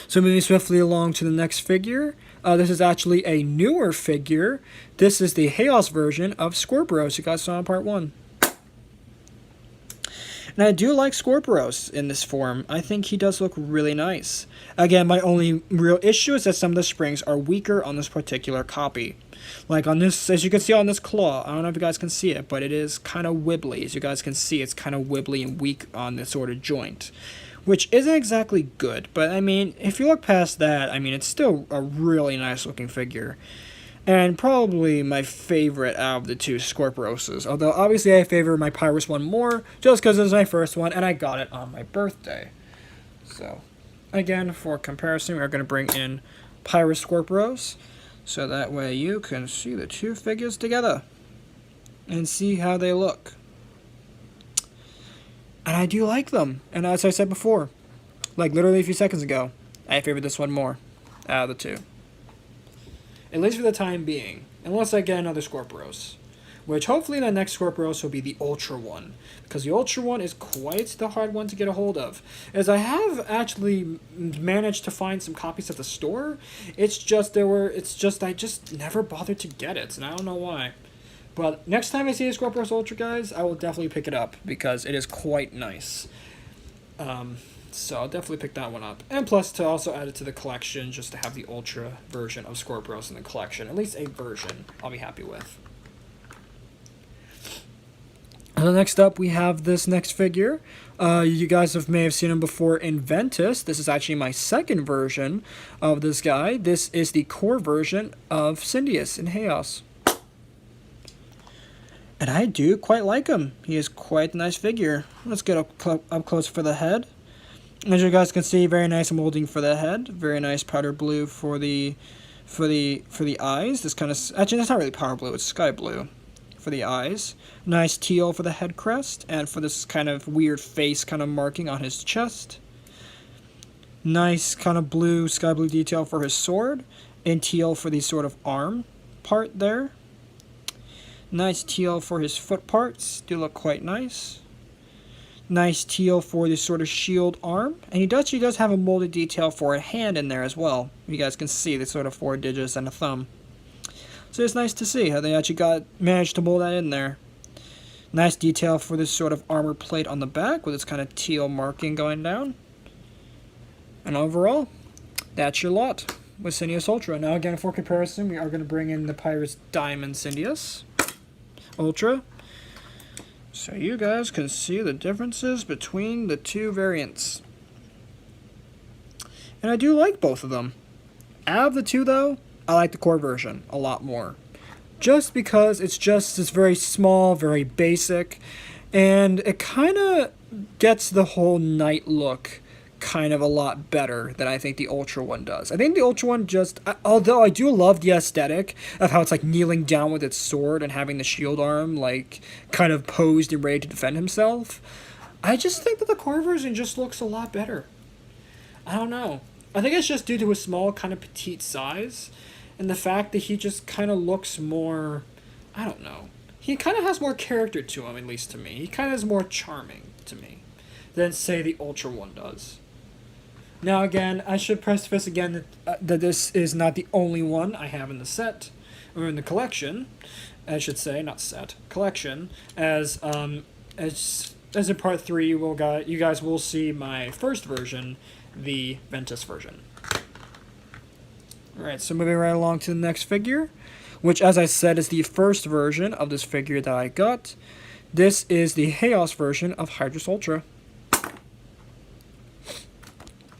So moving swiftly along to the next figure. This is actually a newer figure. This is the Chaos version of Scorpios you guys saw in part 1. And I do like Scorpios in this form. I think he does look really nice. Again, my only real issue is that some of the springs are weaker on this particular copy. Like on this, as you can see on this claw, I don't know if you guys can see it, but it is kind of wibbly. As you guys can see, it's kind of wibbly and weak on this sort of joint, which isn't exactly good. But I mean, if you look past that, I mean, it's still a really nice looking figure. And probably my favorite out of the two Scorpioses. Although, obviously, I favor my Pyrus one more, just because it was my first one, and I got it on my birthday. So, again, for comparison, we're going to bring in Pyrus Scorpios, so that way you can see the two figures together, and see how they look. And I do like them, and as I said before, like literally a few seconds ago, I favor this one more out of the two. At least for the time being, unless I get another Scorpios, which hopefully the next Scorpios will be the Ultra one, because the Ultra one is quite the hard one to get a hold of. As I have actually managed to find some copies at the store, I just never bothered to get it, and I don't know why. But next time I see a Scorpios Ultra, guys, I will definitely pick it up, because it is quite nice. So I'll definitely pick that one up. And plus to also add it to the collection, just to have the Ultra version of Scorpios in the collection. At least a version I'll be happy with. And next up, we have this next figure. You guys may have seen him before in Ventus. This is actually my second version of this guy. This is the core version of Syndius in Chaos. And I do quite like him. He is quite a nice figure. Let's get up close for the head. As you guys can see, very nice molding for the head. Very nice powder blue for the eyes. This kind of, actually that's not really powder blue, it's sky blue for the eyes. Nice teal for the head crest, and for this kind of weird face kind of marking on his chest. Nice kind of blue, sky blue detail for his sword, and teal for the sort of arm part there. Nice teal for his foot parts, do look quite nice. Nice teal for this sort of shield arm. And he does have a molded detail for a hand in there as well. You guys can see the sort of 4 digits and a thumb. So it's nice to see how they actually managed to mold that in there. Nice detail for this sort of armor plate on the back with its kind of teal marking going down. And overall, that's your lot with Syndius Ultra. Now again, for comparison, we are going to bring in the Pyrus Diamond Syndius Ultra, so you guys can see the differences between the two variants. And I do like both of them. Out of the two though, I like the core version a lot more. Just because it's very small, very basic, and it kind of gets the whole knight look kind of a lot better than I think the Ultra one does. I think the Ultra one although I do love the aesthetic of how it's like kneeling down with its sword and having the shield arm like kind of posed and ready to defend himself, I just think that the core version just looks a lot better. I don't know. I think it's just due to his small kind of petite size and the fact that he just kind of looks more, I don't know. He kind of has more character to him, at least to me. He kind of is more charming to me than, say, the Ultra one does. Now again, I should preface again that this is not the only one I have in the set, or in the collection, I should say, not set, collection, as in part 3, you guys will see my first version, the Ventus version. Alright, so moving right along to the next figure, which as I said is the first version of this figure that I got. This is the Chaos version of Hydrus Ultra.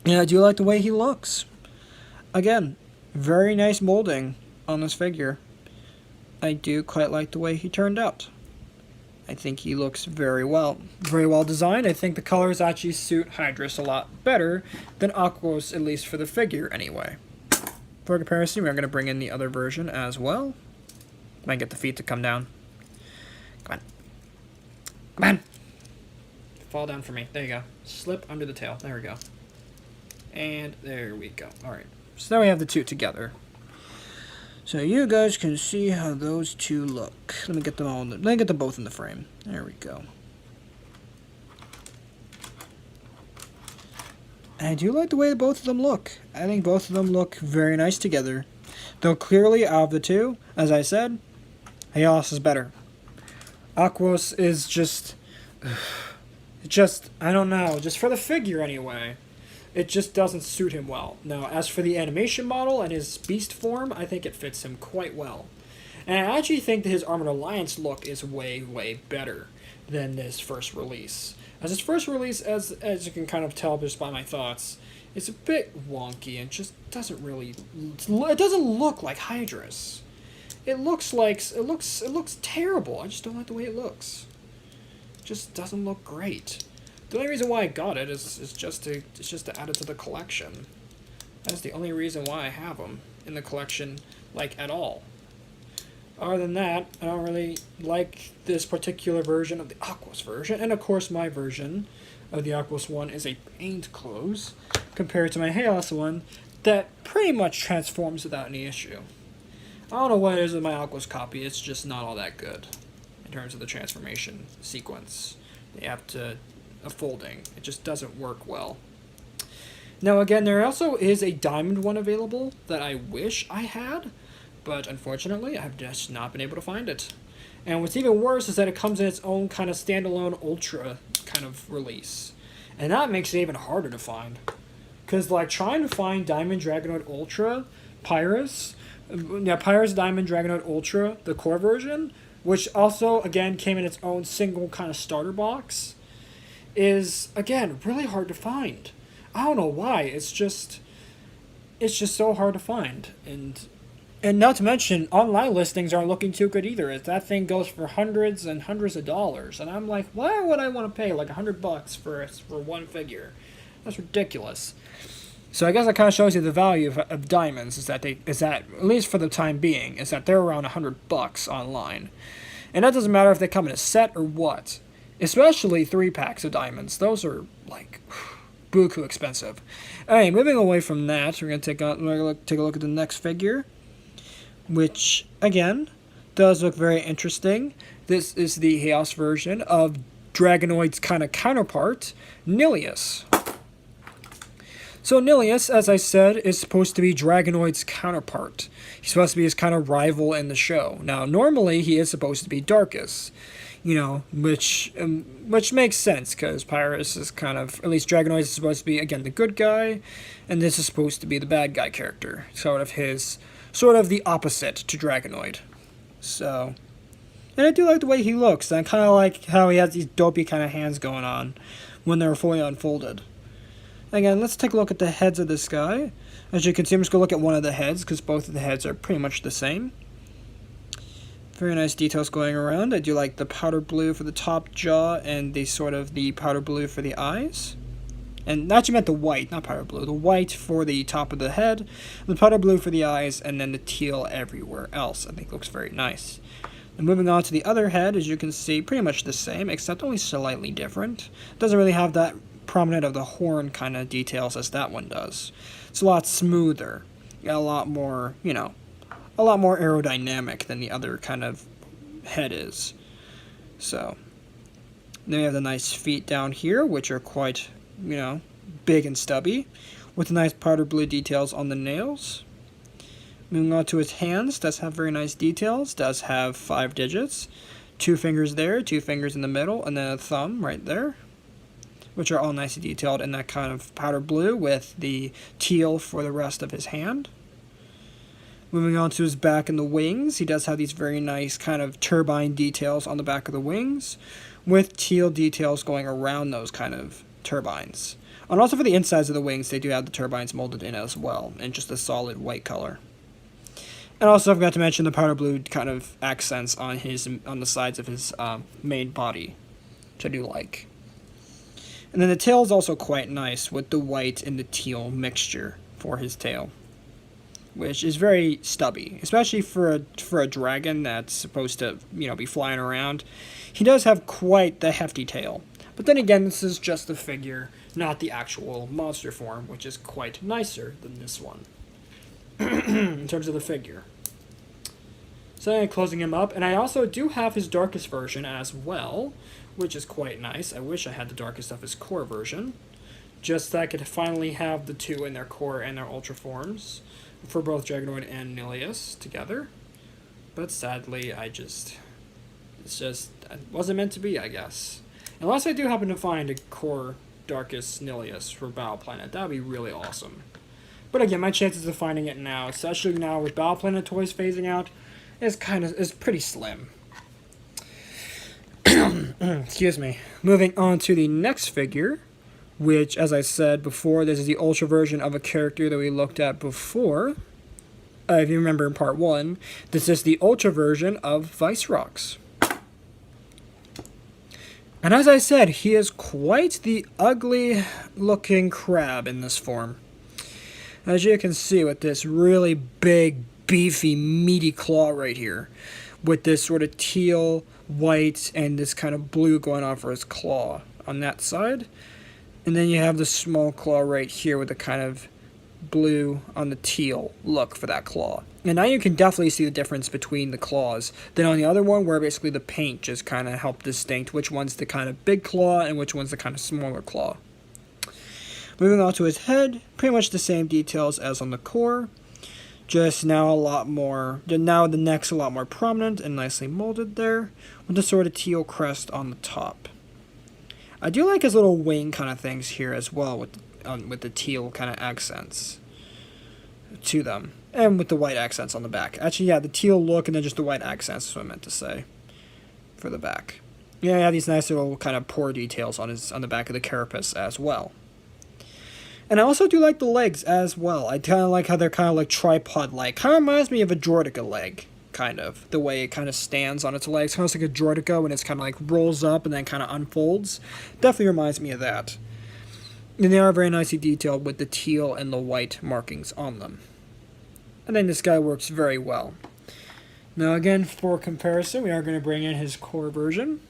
And I do like the way he looks. Again, very nice molding on this figure. I do quite like the way he turned out. I think he looks very well designed. I think the colors actually suit Hydrus a lot better than Aquos, at least for the figure anyway. For comparison, we're going to bring in the other version as well. Might get the feet to come down. Come on. Come on! Fall down for me. There you go. Slip under the tail. There we go. And there we go. Alright. So now we have the two together. So you guys can see how those two look. Let me get them all let me get them both in the frame. There we go. And I do like the way both of them look. I think both of them look very nice together. Though clearly out of the two, as I said, Chaos is better. Aquos is just I don't know, just for the figure anyway. It just doesn't suit him well. Now, as for the animation model and his beast form, I think it fits him quite well. And I actually think that his Armored Alliance look is way, way better than this first release. As his first release, as you can kind of tell just by my thoughts, it's a bit wonky and just doesn't really... It doesn't look like Hydrus. It looks terrible. I just don't like the way it looks. It just doesn't look great. The only reason why I got it is just to add it to the collection. That's the only reason why I have them in the collection, like, at all. Other than that, I don't really like this particular version of the Aquos version, and of course my version of the Aquos one is a paint close, compared to my Chaos one, that pretty much transforms without any issue. I don't know what it is with my Aquos copy, it's just not all that good, in terms of the transformation sequence. They have to... a folding. It just doesn't work well. Now again, there also is a diamond one available that I wish I had, but unfortunately I've just not been able to find it. And what's even worse is that it comes in its own kind of standalone Ultra kind of release. And that makes it even harder to find. Because like trying to find Diamond Dragonoid Ultra, Pyrus Diamond Dragonoid Ultra, the core version, which also again came in its own single kind of starter box, is, again, really hard to find. I don't know why. It's just so hard to find. And not to mention, online listings aren't looking too good either. That thing goes for hundreds and hundreds of dollars. And I'm like, why would I want to pay like $100 for one figure? That's ridiculous. So I guess that kind of shows you the value of diamonds, is that at least for the time being, is that they're around $100 online. And that doesn't matter if they come in a set or what. Especially 3-packs of diamonds. Those are, like, buku expensive. Alright, moving away from that, we're going to take a look at the next figure, which, again, does look very interesting. This is the Chaos version of Dragonoid's kind of counterpart, Nilius. So Nilius, as I said, is supposed to be Dragonoid's counterpart. He's supposed to be his kind of rival in the show. Now, normally he is supposed to be Darkus, you know, which makes sense, because Pyrus is kind of, at least Dragonoid is supposed to be, again, the good guy, and this is supposed to be the bad guy character. Sort of the opposite to Dragonoid. So, and I do like the way he looks, and I kind of like how he has these dopey kind of hands going on when they're fully unfolded. Again, let's take a look at the heads of this guy. As you can see, I'm just going to look at one of the heads, because both of the heads are pretty much the same. Very nice details going around. I do like the powder blue for the top jaw, and the powder blue for the eyes. And actually meant the white, not powder blue. The white for the top of the head, the powder blue for the eyes, and then the teal everywhere else. I think looks very nice. And moving on to the other head, as you can see, pretty much the same, except only slightly different. Doesn't really have that prominent of the horn kind of details as that one does. It's a lot smoother, a lot more, you know, a lot more aerodynamic than the other kind of head is. So, then we have the nice feet down here, which are quite, you know, big and stubby, with the nice powder blue details on the nails. Moving on to his hands, does have very nice details, does have 5 digits, 2 fingers there, 2 fingers in the middle, and then a thumb right there, which are all nicely detailed in that kind of powder blue with the teal for the rest of his hand. Moving on to his back and the wings, he does have these very nice kind of turbine details on the back of the wings, with teal details going around those kind of turbines. And also for the insides of the wings, they do have the turbines molded in as well, in just a solid white color. And also I forgot to mention the powder blue kind of accents on the sides of his main body, which I do like. And then the tail is also quite nice with the white and the teal mixture for his tail, which is very stubby, especially for a dragon that's supposed to, you know, be flying around. He does have quite the hefty tail. But then again, this is just the figure, not the actual monster form, which is quite nicer than this one in terms of the figure. So I'm closing him up, and I also do have his darkest version as well, which is quite nice. I wish I had the darkest of his core version, just so I could finally have the two in their core and their ultra forms for both Dragonoid and Nilius together. But sadly, it wasn't meant to be, I guess. Unless I do happen to find a core darkest Nilius for Battle Planet, that would be really awesome. But again, my chances of finding it now, especially now with Battle Planet toys phasing out, is pretty slim. Excuse me. Moving on to the next figure, which, as I said before, this is the ultra version of a character that we looked at before. If you remember in part 1, this is the ultra version of Vicerox. And as I said, he is quite the ugly-looking crab in this form. As you can see with this really big, beefy, meaty claw right here, with this sort of teal, white, and this kind of blue going on for his claw on that side. And then you have the small claw right here with the kind of blue on the teal look for that claw. And now you can definitely see the difference between the claws. Then on the other one, where basically the paint just kind of helped distinct which one's the kind of big claw and which one's the kind of smaller claw. Moving on to his head, pretty much the same details as on the core. Just now now the neck's a lot more prominent and nicely molded there, with the sort of teal crest on the top. I do like his little wing kind of things here as well, with the teal kind of accents to them, and with the white accents on the back. Actually, yeah, the teal look and then just the white accents is what I meant to say for the back. Yeah, you have these nice little kind of pore details on the back of the carapace as well. And I also do like the legs as well. I kind of like how they're kind of like tripod-like. Kind of reminds me of a Droideka leg, kind of. The way it kind of stands on its legs. Kind of like a Droideka when it's kind of like rolls up and then kind of unfolds. Definitely reminds me of that. And they are very nicely detailed with the teal and the white markings on them. And then this guy works very well. Now again, for comparison, we are going to bring in his core version,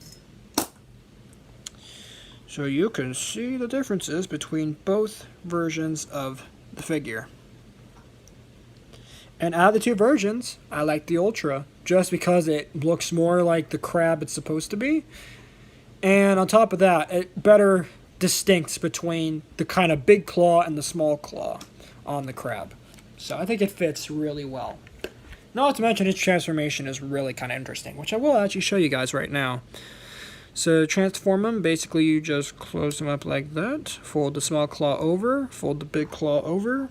so you can see the differences between both versions of the figure. And out of the two versions, I like the Ultra, just because it looks more like the crab it's supposed to be. And on top of that, it better distincts between the kind of big claw and the small claw on the crab. So I think it fits really well. Not to mention its transformation is really kind of interesting, which I will actually show you guys right now. So to transform them, basically you just close them up like that, fold the small claw over, fold the big claw over,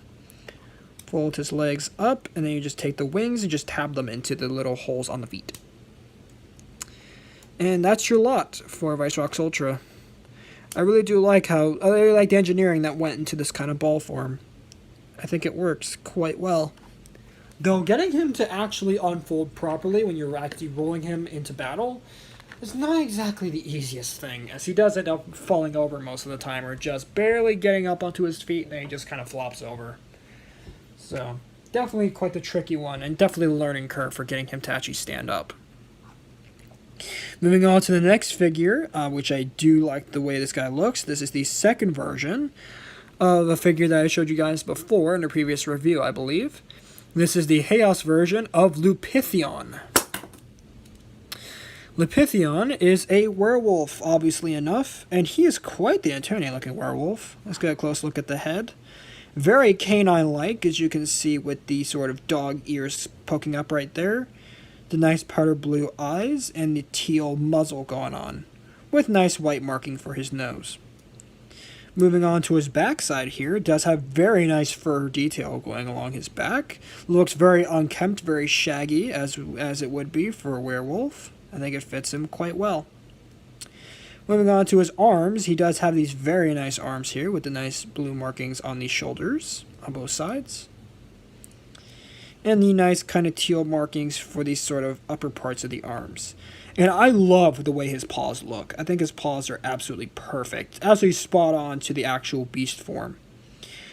fold his legs up, and then you just take the wings and just tab them into the little holes on the feet. And that's your lot for Vicerox Ultra. I really like the engineering that went into this kind of ball form. I think it works quite well. Though getting him to actually unfold properly when you're actually rolling him into battle is not exactly the easiest thing, as he does end up falling over most of the time, or just barely getting up onto his feet, and then he just kind of flops over. So, definitely quite the tricky one, and definitely a learning curve for getting him to actually stand up. Moving on to the next figure, which I do like the way this guy looks. This is the second version of a figure that I showed you guys before in a previous review, I believe. This is the Chaos version of Lupithion. Lupithion is a werewolf, obviously enough, and he is quite the intimidating-looking werewolf. Let's get a close look at the head. Very canine-like, as you can see with the sort of dog ears poking up right there. The nice powder blue eyes, and the teal muzzle going on, with nice white marking for his nose. Moving on to his backside here, it does have very nice fur detail going along his back. Looks very unkempt, very shaggy, as it would be for a werewolf. I think it fits him quite well. Moving on to his arms, he does have these very nice arms here with the nice blue markings on the shoulders on both sides. And the nice kind of teal markings for these sort of upper parts of the arms. And I love the way his paws look. I think his paws are absolutely perfect. Absolutely spot on to the actual beast form.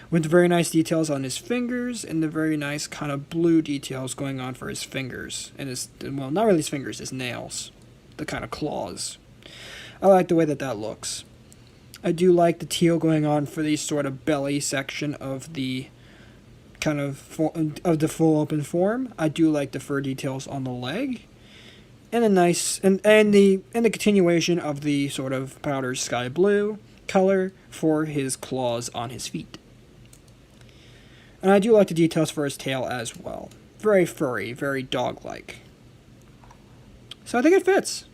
With very nice details on his fingers and the very nice kind of blue details going on for his fingers. And his, well, not really his fingers, his nails. The kind of claws. I like the way that looks. I do like the teal going on for the sort of belly section of the kind of of the full open form. I do like the fur details on the leg. And a nice and the continuation of the sort of powder sky blue color for his claws on his feet. And I do like the details for his tail as well. Very furry, very dog-like. So I think it fits.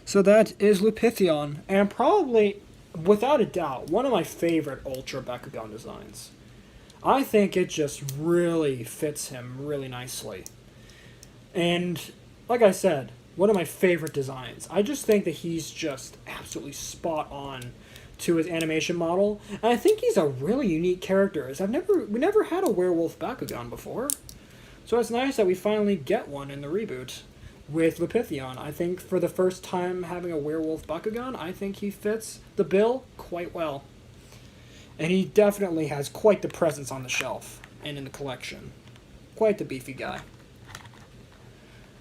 So that is Lupithion, and probably, without a doubt, one of my favorite Ultra Bakugan designs. I think it just really fits him really nicely. And, like I said, one of my favorite designs. I just think that he's just absolutely spot on to his animation model, and I think he's a really unique character, as we never had a werewolf Bakugan before. So it's nice that we finally get one in the reboot with Lupithion. I think for the first time having a werewolf Bakugan, I think he fits the bill quite well. And he definitely has quite the presence on the shelf and in the collection. Quite the beefy guy.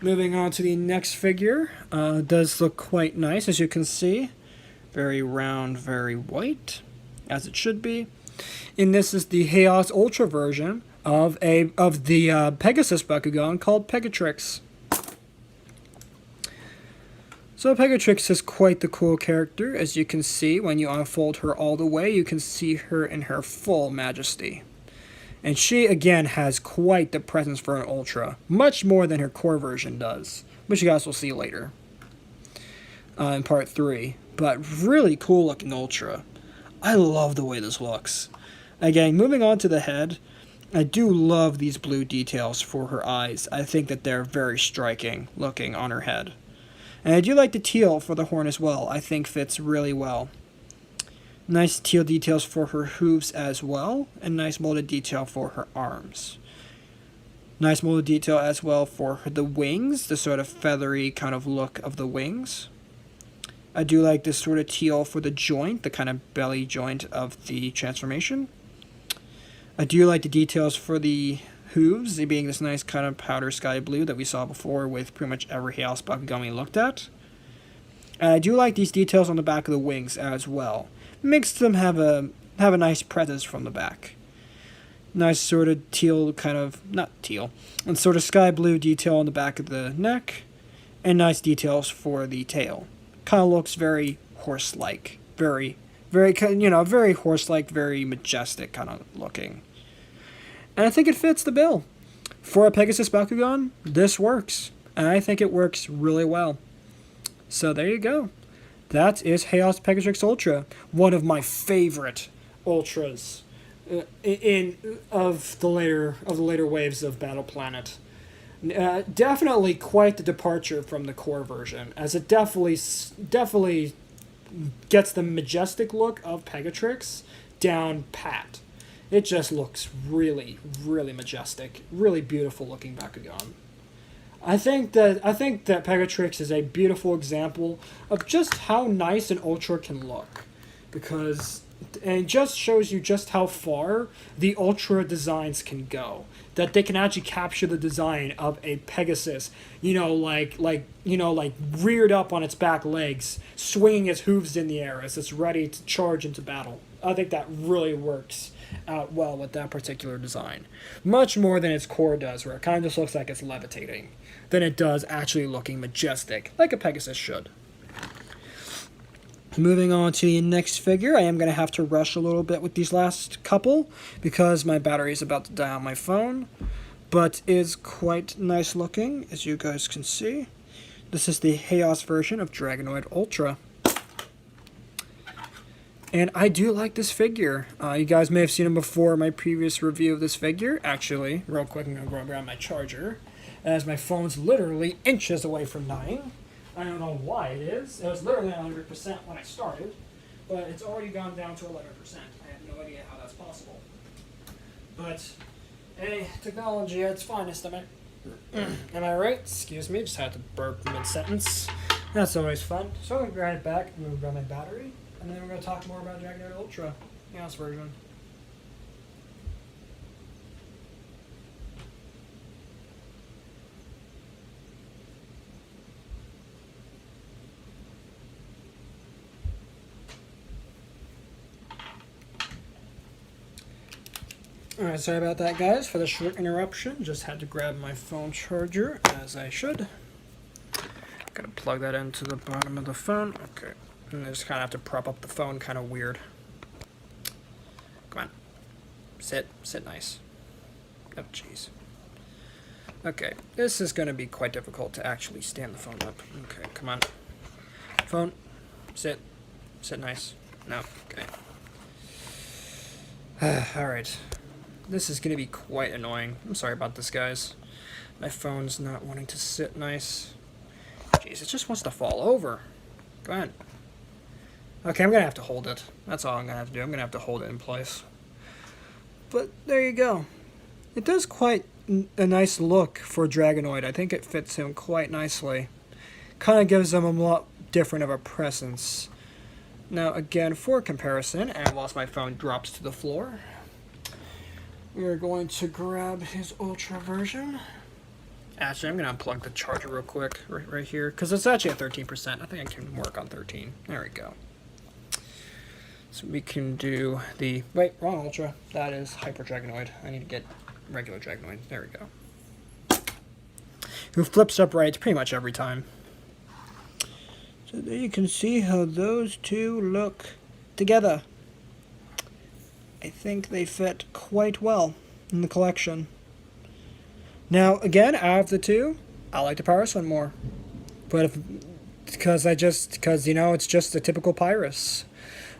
Moving on to the next figure, does look quite nice, as you can see. Very round, very white, as it should be. And this is the Chaos Ultra version of the Pegasus Bakugan called Pegatrix. So Pegatrix is quite the cool character, as you can see. When you unfold her all the way, you can see her in her full majesty. And she, again, has quite the presence for an Ultra. Much more than her core version does. Which you guys will see later. In part 3. But really cool looking Ultra. I love the way this looks. Again, moving on to the head. I do love these blue details for her eyes. I think that they're very striking looking on her head. And I do like the teal for the horn as well. I think fits really well. Nice teal details for her hooves as well, and nice molded detail for her arms. Nice molded detail as well for the wings, the sort of feathery kind of look of the wings. I do like this sort of teal for the joint, the kind of belly joint of the transformation. I do like the details for the hooves, being this nice kind of powder sky blue that we saw before with pretty much every Chaos Bakugan we looked at. And I do like these details on the back of the wings as well. Makes them have a nice presence from the back. Nice sort of teal kind of, not teal, and sort of sky blue detail on the back of the neck, and nice details for the tail. Kind of looks very horse-like, very, very, very horse-like, very majestic kind of looking. And I think it fits the bill. For a Pegasus Bakugan, this works. And I think it works really well. So there you go. That is Chaos Pegatrix Ultra, one of my favorite Ultras of the later waves of Battle Planet. Definitely quite the departure from the core version, as it definitely gets the majestic look of Pegatrix down pat. It just looks really, really majestic, really beautiful looking Bakugan. I think that Pegatrix is a beautiful example of just how nice an Ultra can look, because it just shows you just how far the Ultra designs can go. That they can actually capture the design of a Pegasus, like reared up on its back legs, swinging its hooves in the air as it's ready to charge into battle. I think that really works out well with that particular design. Much more than its core does, where it kind of just looks like it's levitating, than it does actually looking majestic, like a Pegasus should. Moving on to the next figure, I am going to have to rush a little bit with these last couple because my battery is about to die on my phone, but is quite nice looking, as you guys can see. This is the Chaos version of Dragonoid Ultra. And I do like this figure. You guys may have seen him before in my previous review of this figure. Actually, real quick, I'm going to go grab my charger, as my phone's literally inches away from dying. I don't know why it is. It was literally 100% when I started, but it's already gone down to 11%. I have no idea how that's possible. But, hey, technology at its finest, am I right? Excuse me, just had to burp mid-sentence. That's always fun. So I'm going to grab it back, I'm going to grab my battery, and then we're going to talk more about Dragonoid Ultra, Chaos version. Alright, sorry about that, guys, for the short interruption. Just had to grab my phone charger, as I should. Gotta plug that into the bottom of the phone. Okay. And I just kind of have to prop up the phone, kind of weird. Come on. Sit. Sit nice. Oh, jeez. Okay, this is going to be quite difficult to actually stand the phone up. Okay, come on. Phone. Sit. Sit nice. No. Okay. Alright. This is going to be quite annoying. I'm sorry about this, guys. My phone's not wanting to sit nice. Jeez, it just wants to fall over. Go ahead. Okay, I'm going to have to hold it. That's all I'm going to have to do. I'm going to have to hold it in place. But there you go. It does quite a nice look for Dragonoid. I think it fits him quite nicely. Kind of gives him a lot different of a presence. Now, again, for comparison, and whilst my phone drops to the floor, we are going to grab his Ultra version. Actually, I'm going to unplug the charger real quick right here, because it's actually at 13%. I think I can work on 13. There we go. So we can do the... Wait, wrong Ultra. That is Hyper Dragonoid. I need to get regular Dragonoid. There we go. Who flips upright pretty much every time. So there you can see how those two look together. I think they fit quite well in the collection. Now, again, out of the two, I like the Pyrus one more. But because it's just a typical Pyrus.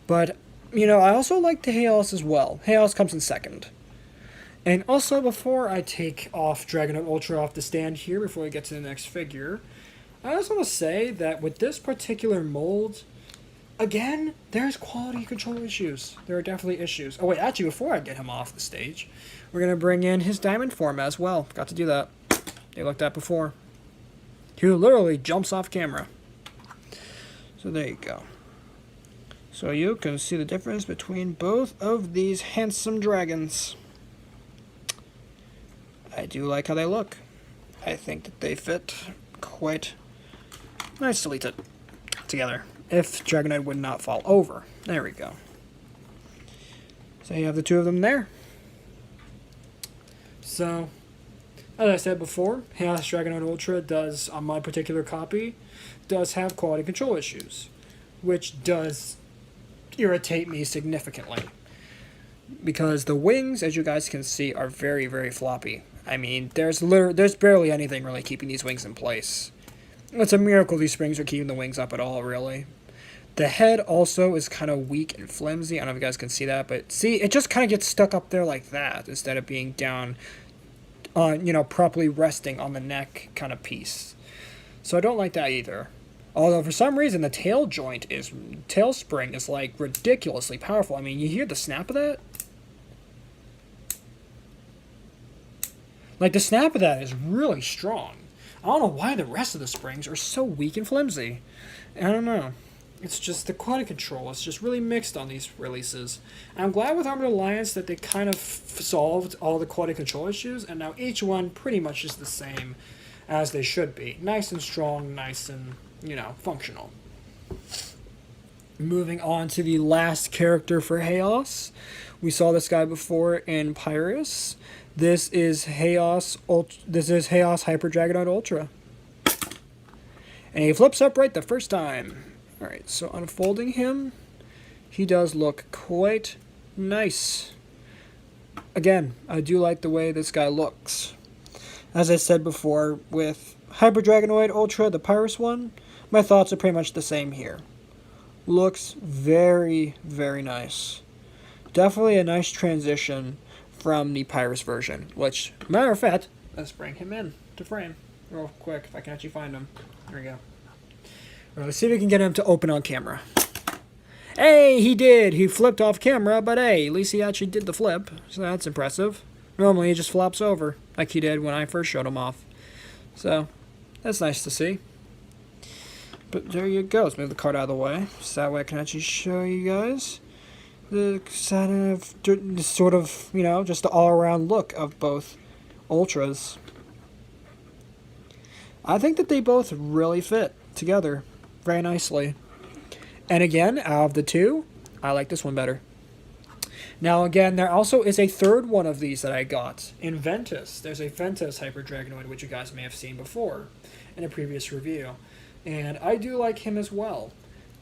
But, I also like the Chaos as well. Chaos comes in second. And also, before I take off Dragonoid Ultra off the stand here, before we get to the next figure, I just want to say that with this particular mold, again, there's quality control issues. There are definitely issues. Oh, wait, actually, before I get him off the stage, we're going to bring in his diamond form as well. Forgot to do that. They looked at before. He literally jumps off camera. So there you go. So you can see the difference between both of these handsome dragons. I do like how they look. I think that they fit quite nicely together. If Dragonoid would not fall over. There we go. So you have the two of them there. So, as I said before, Chaos Dragonoid Ultra does, on my particular copy, does have quality control issues, which does irritate me significantly. Because the wings, as you guys can see, are very, very floppy. I mean, there's barely anything really keeping these wings in place. It's a miracle these springs are keeping the wings up at all, really. The head also is kind of weak and flimsy. I don't know if you guys can see that, but see, it just kind of gets stuck up there like that instead of being down on, properly resting on the neck kind of piece. So I don't like that either. Although for some reason the tail spring is like ridiculously powerful. I mean, you hear the snap of that? Like, the snap of that is really strong. I don't know why the rest of the springs are so weak and flimsy. I don't know. It's just the quality control. It's just really mixed on these releases. And I'm glad with Armored Alliance that they kind of solved all the quality control issues, and now each one pretty much is the same as they should be. Nice and strong, nice and, functional. Moving on to the last character for Chaos. We saw this guy before in Pyrus. This is Chaos Hyper Dragonoid Ultra. And he flips upright the first time. Alright, so unfolding him, he does look quite nice. Again, I do like the way this guy looks. As I said before, with Hyper Dragonoid Ultra, the Pyrus one, my thoughts are pretty much the same here. Looks very, very nice. Definitely a nice transition from the Pyrus version, which, matter of fact, let's bring him in to frame real quick if I can actually find him. There we go. Right, let's see if we can get him to open on camera. Hey, he did! He flipped off camera, but hey, at least he actually did the flip, so that's impressive. Normally he just flops over, like he did when I first showed him off. So, that's nice to see. But there you go. Let's move the card out of the way, so that way I can actually show you guys the sort of, just the all-around look of both Ultras. I think that they both really fit together very nicely. And again, out of the two, I like this one better. Now again, there also is a third one of these that I got in Ventus. There's a Ventus Hyper Dragonoid, which you guys may have seen before in a previous review. And I do like him as well.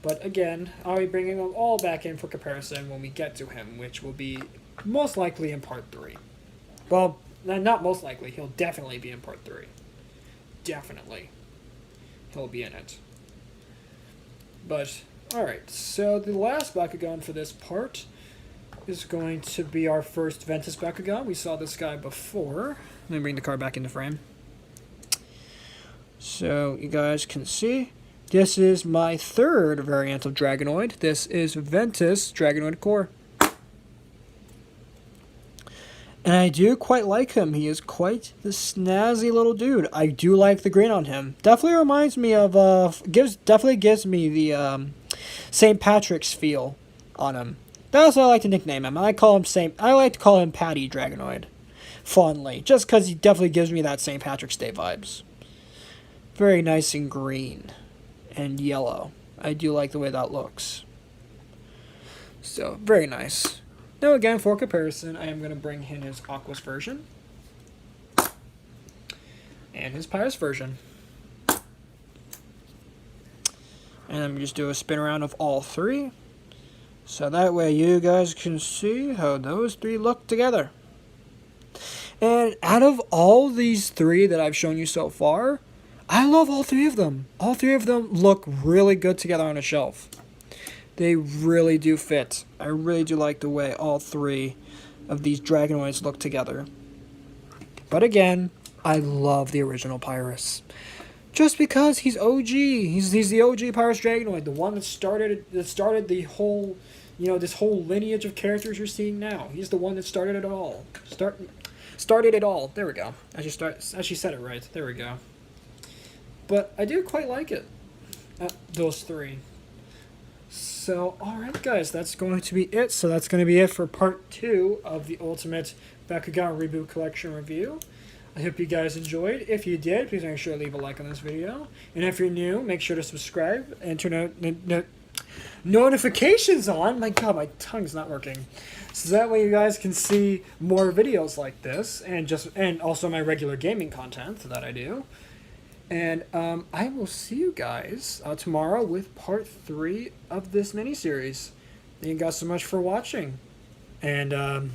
But again, I'll be bringing them all back in for comparison when we get to him, which will be most likely in Part 3. Well, not most likely. He'll definitely be in Part 3. Definitely. He'll be in it. But, alright, so the last Bakugan for this part is going to be our first Ventus Bakugan. We saw this guy before. Let me bring the card back into frame. So, you guys can see, this is my third variant of Dragonoid. This is Ventus Dragonoid Core. And I do quite like him. He is quite the snazzy little dude. I do like the grin on him. Definitely reminds me of, definitely gives me the St. Patrick's feel on him. That's what I like to nickname him. I like to call him Patty Dragonoid, fondly, just because he definitely gives me that St. Patrick's Day vibes. Very nice and green and yellow. I do like the way that looks. So, very nice. Now again, for comparison, I am going to bring in his Aquos version. And his Pyrus version. And I'm just do a spin around of all three. So that way you guys can see how those three look together. And out of all these three that I've shown you so far, I love all three of them. All three of them look really good together on a shelf. They really do fit. I really do like the way all three of these Dragonoids look together. But again, I love the original Pyrus. Just because he's OG. He's the OG Pyrus Dragonoid. The one that started the whole, this whole lineage of characters you're seeing now. He's the one that started it all. Started it all. There we go. I actually said it right. There we go. But I do quite like it. Those three. So, alright guys, that's going to be it. So that's going to be it for part 2 of the Ultimate Bakugan Reboot Collection review. I hope you guys enjoyed. If you did, please make sure to leave a like on this video. And if you're new, make sure to subscribe and turn out notifications on. My god, my tongue's not working. So that way you guys can see more videos like this and also my regular gaming content that I do. And I will see you guys tomorrow with part 3 of this miniseries. Thank you guys so much for watching. And